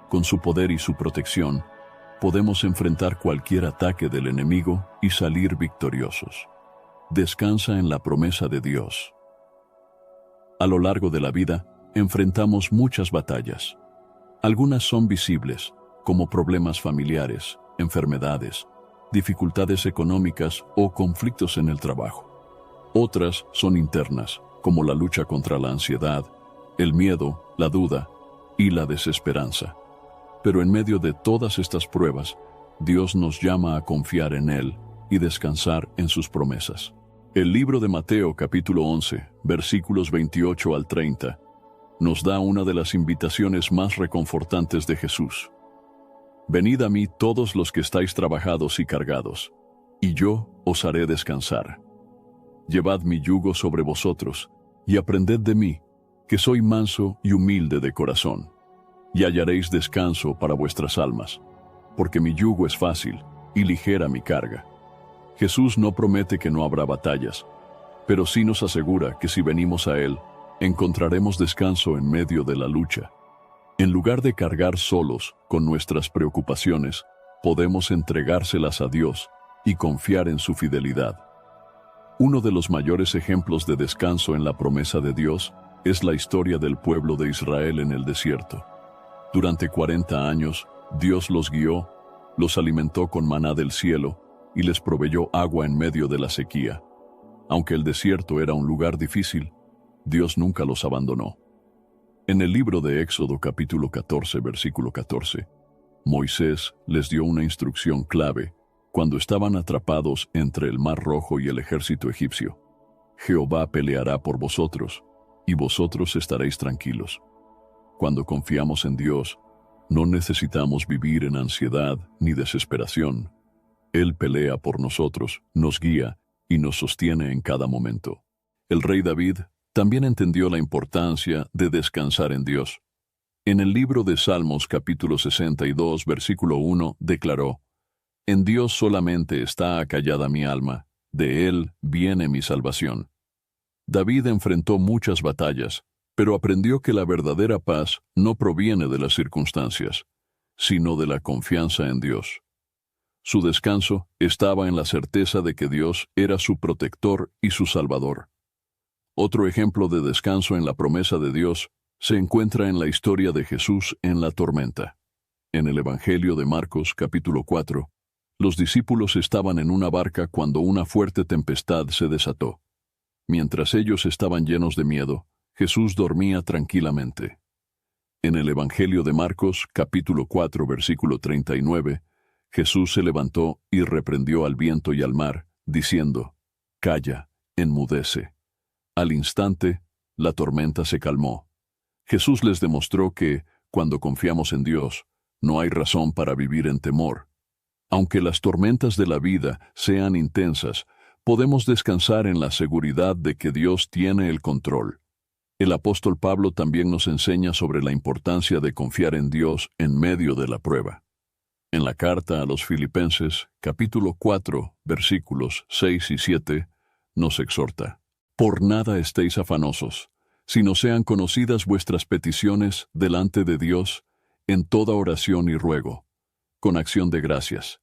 Con su poder y su protección, podemos enfrentar cualquier ataque del enemigo y salir victoriosos. Descansa en la promesa de Dios. A lo largo de la vida, enfrentamos muchas batallas. Algunas son visibles, como problemas familiares, enfermedades, dificultades económicas o conflictos en el trabajo. Otras son internas, como la lucha contra la ansiedad, el miedo, la duda y la desesperanza. Pero en medio de todas estas pruebas, Dios nos llama a confiar en Él y descansar en sus promesas. El libro de Mateo capítulo 11, versículos 28 al 30, nos da una de las invitaciones más reconfortantes de Jesús. Venid a mí todos los que estáis trabajados y cargados, y yo os haré descansar. Llevad mi yugo sobre vosotros, y aprended de mí, que soy manso y humilde de corazón, y hallaréis descanso para vuestras almas, porque mi yugo es fácil y ligera mi carga. Jesús no promete que no habrá batallas, pero sí nos asegura que si venimos a Él, encontraremos descanso en medio de la lucha. En lugar de cargar solos con nuestras preocupaciones, podemos entregárselas a Dios y confiar en su fidelidad. Uno de los mayores ejemplos de descanso en la promesa de Dios es la historia del pueblo de Israel en el desierto. Durante 40 años, Dios los guió, los alimentó con maná del cielo y les proveyó agua en medio de la sequía. Aunque el desierto era un lugar difícil, Dios nunca los abandonó. En el libro de Éxodo capítulo 14, versículo 14, Moisés les dio una instrucción clave cuando estaban atrapados entre el Mar Rojo y el ejército egipcio. Jehová peleará por vosotros, y vosotros estaréis tranquilos. Cuando confiamos en Dios, no necesitamos vivir en ansiedad ni desesperación. Él pelea por nosotros, nos guía y nos sostiene en cada momento. El rey David también entendió la importancia de descansar en Dios. En el libro de Salmos capítulo 62, versículo 1, declaró: En Dios solamente está acallada mi alma, de Él viene mi salvación. David enfrentó muchas batallas, pero aprendió que la verdadera paz no proviene de las circunstancias, sino de la confianza en Dios. Su descanso estaba en la certeza de que Dios era su protector y su salvador. Otro ejemplo de descanso en la promesa de Dios se encuentra en la historia de Jesús en la tormenta. En el Evangelio de Marcos, capítulo 4, los discípulos estaban en una barca cuando una fuerte tempestad se desató. Mientras ellos estaban llenos de miedo, Jesús dormía tranquilamente. En el Evangelio de Marcos, capítulo 4, versículo 39, Jesús se levantó y reprendió al viento y al mar, diciendo: Calla, enmudece. Al instante, la tormenta se calmó. Jesús les demostró que, cuando confiamos en Dios, no hay razón para vivir en temor. Aunque las tormentas de la vida sean intensas, podemos descansar en la seguridad de que Dios tiene el control. El apóstol Pablo también nos enseña sobre la importancia de confiar en Dios en medio de la prueba. En la carta a los Filipenses, capítulo 4, versículos 6 y 7, nos exhorta: Por nada estéis afanosos, sino sean conocidas vuestras peticiones delante de Dios en toda oración y ruego, con acción de gracias.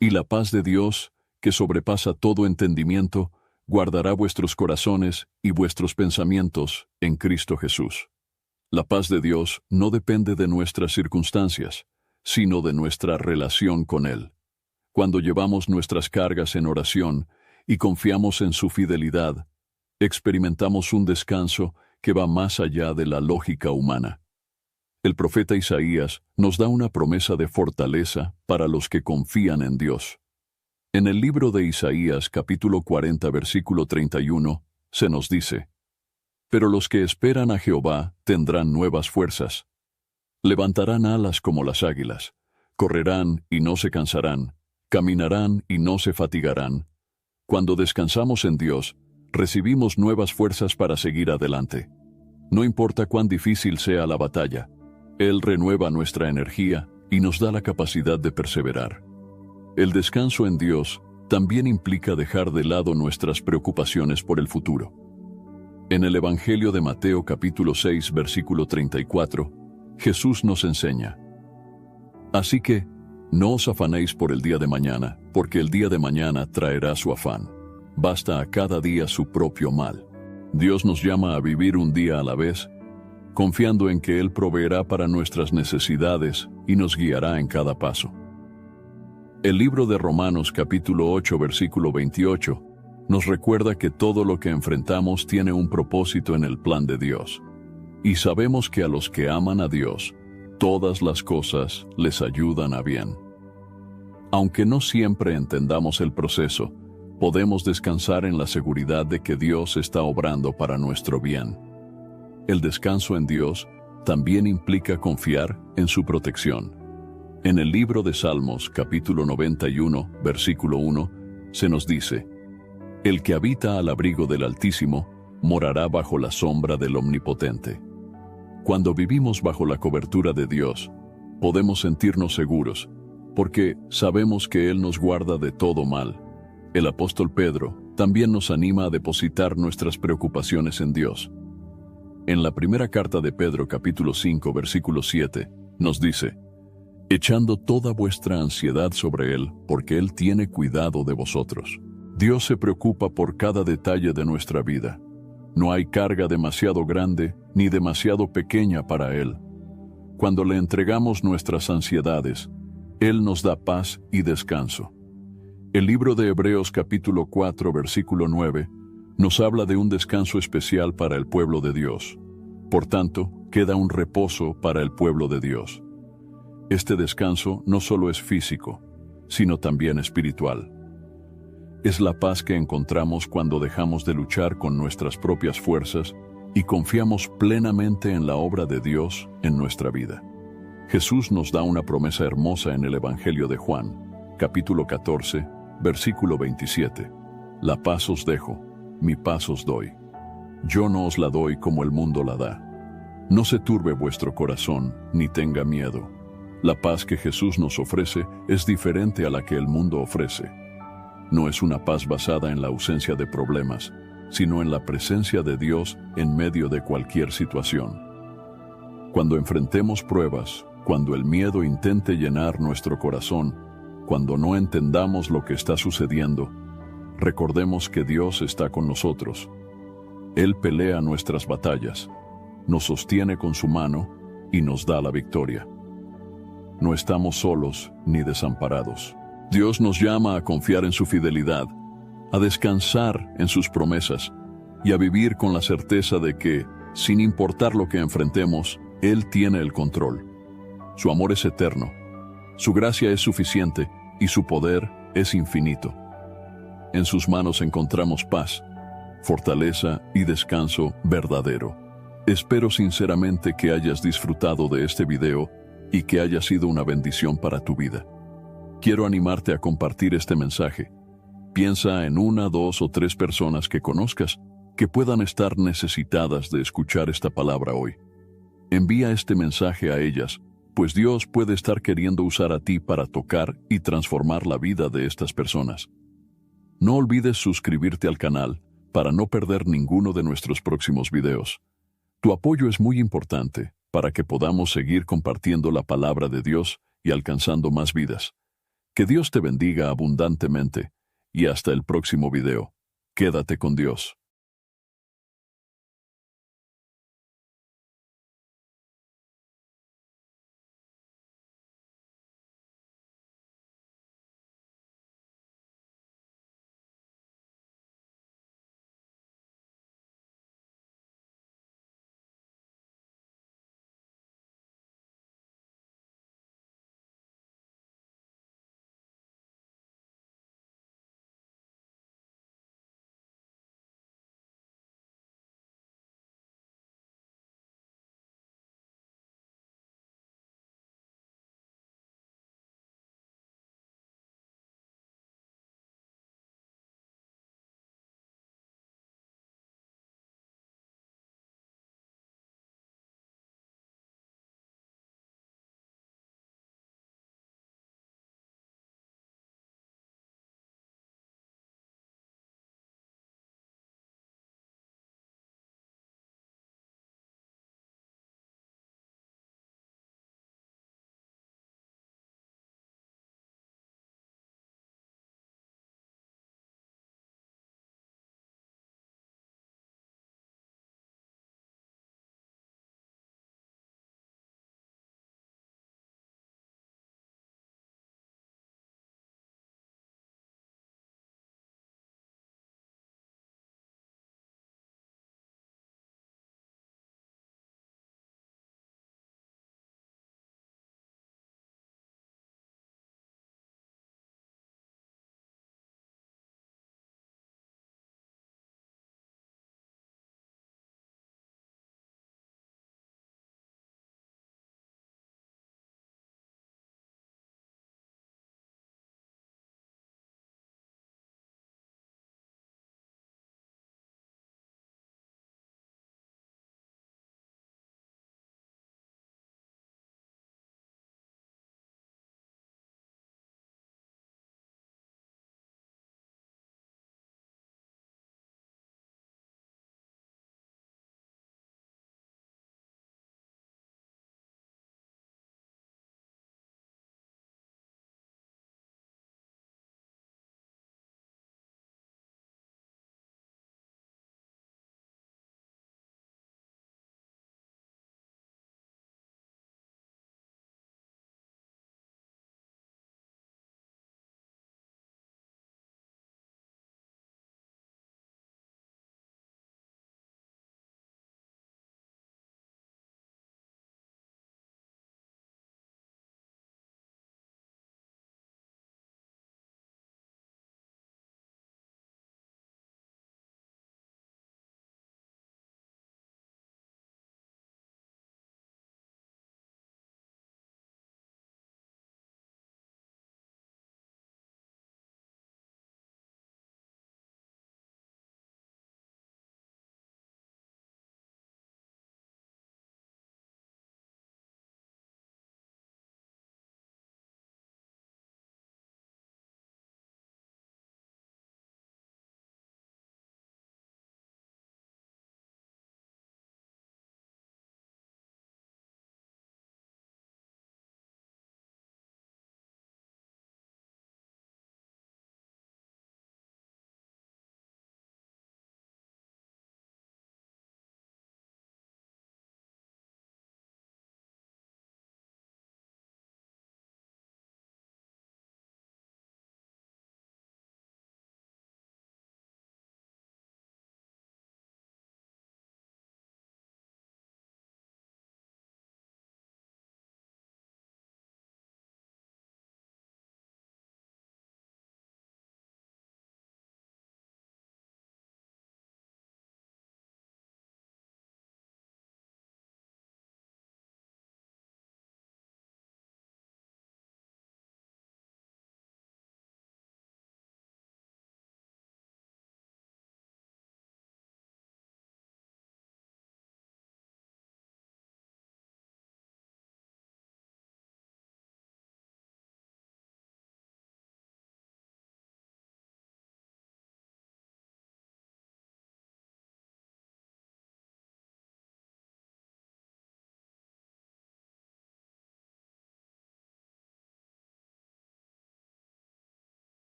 Y la paz de Dios, que sobrepasa todo entendimiento, guardará vuestros corazones y vuestros pensamientos en Cristo Jesús. La paz de Dios no depende de nuestras circunstancias, sino de nuestra relación con Él. Cuando llevamos nuestras cargas en oración y confiamos en su fidelidad, experimentamos un descanso que va más allá de la lógica humana. El profeta Isaías nos da una promesa de fortaleza para los que confían en Dios. En el libro de Isaías, capítulo 40, versículo 31, se nos dice: Pero los que esperan a Jehová tendrán nuevas fuerzas. Levantarán alas como las águilas, correrán y no se cansarán, caminarán y no se fatigarán. Cuando descansamos en Dios, recibimos nuevas fuerzas para seguir adelante. No importa cuán difícil sea la batalla, Él renueva nuestra energía y nos da la capacidad de perseverar. El descanso en Dios también implica dejar de lado nuestras preocupaciones por el futuro. En el Evangelio de Mateo capítulo 6, versículo 34, Jesús nos enseña: Así que, no os afanéis por el día de mañana, porque el día de mañana traerá su afán. Basta a cada día su propio mal. Dios nos llama a vivir un día a la vez, confiando en que Él proveerá para nuestras necesidades y nos guiará en cada paso. El libro de Romanos capítulo 8, versículo 28, nos recuerda que todo lo que enfrentamos tiene un propósito en el plan de Dios. Y sabemos que a los que aman a Dios, todas las cosas les ayudan a bien. Aunque no siempre entendamos el proceso, podemos descansar en la seguridad de que Dios está obrando para nuestro bien. El descanso en Dios también implica confiar en su protección. En el libro de Salmos, capítulo 91, versículo 1, se nos dice: El que habita al abrigo del Altísimo morará bajo la sombra del Omnipotente. Cuando vivimos bajo la cobertura de Dios, podemos sentirnos seguros, porque sabemos que Él nos guarda de todo mal. El apóstol Pedro también nos anima a depositar nuestras preocupaciones en Dios. En la primera carta de Pedro, capítulo 5, versículo 7, nos dice: Echando toda vuestra ansiedad sobre Él, porque Él tiene cuidado de vosotros. Dios se preocupa por cada detalle de nuestra vida. No hay carga demasiado grande ni demasiado pequeña para Él. Cuando le entregamos nuestras ansiedades, Él nos da paz y descanso. El libro de Hebreos capítulo 4, versículo 9, nos habla de un descanso especial para el pueblo de Dios. Por tanto, queda un reposo para el pueblo de Dios. Este descanso no solo es físico, sino también espiritual. Es la paz que encontramos cuando dejamos de luchar con nuestras propias fuerzas y confiamos plenamente en la obra de Dios en nuestra vida. Jesús nos da una promesa hermosa en el Evangelio de Juan, capítulo 14, versículo 27. La paz os dejo, mi paz os doy. Yo no os la doy como el mundo la da. No se turbe vuestro corazón, ni tenga miedo. La paz que Jesús nos ofrece es diferente a la que el mundo ofrece. No es una paz basada en la ausencia de problemas, sino en la presencia de Dios en medio de cualquier situación. Cuando enfrentemos pruebas, cuando el miedo intente llenar nuestro corazón, cuando no entendamos lo que está sucediendo, recordemos que Dios está con nosotros. Él pelea nuestras batallas, nos sostiene con su mano y nos da la victoria. No estamos solos ni desamparados. Dios nos llama a confiar en su fidelidad, a descansar en sus promesas y a vivir con la certeza de que, sin importar lo que enfrentemos, Él tiene el control. Su amor es eterno, su gracia es suficiente y su poder es infinito. En sus manos encontramos paz, fortaleza y descanso verdadero. Espero sinceramente que hayas disfrutado de este video y que haya sido una bendición para tu vida. Quiero animarte a compartir este mensaje. Piensa en 1, 2 o 3 personas que conozcas que puedan estar necesitadas de escuchar esta palabra hoy. Envía este mensaje a ellas, pues Dios puede estar queriendo usar a ti para tocar y transformar la vida de estas personas. No olvides suscribirte al canal para no perder ninguno de nuestros próximos videos. Tu apoyo es muy importante para que podamos seguir compartiendo la palabra de Dios y alcanzando más vidas. Que Dios te bendiga abundantemente y hasta el próximo video. Quédate con Dios.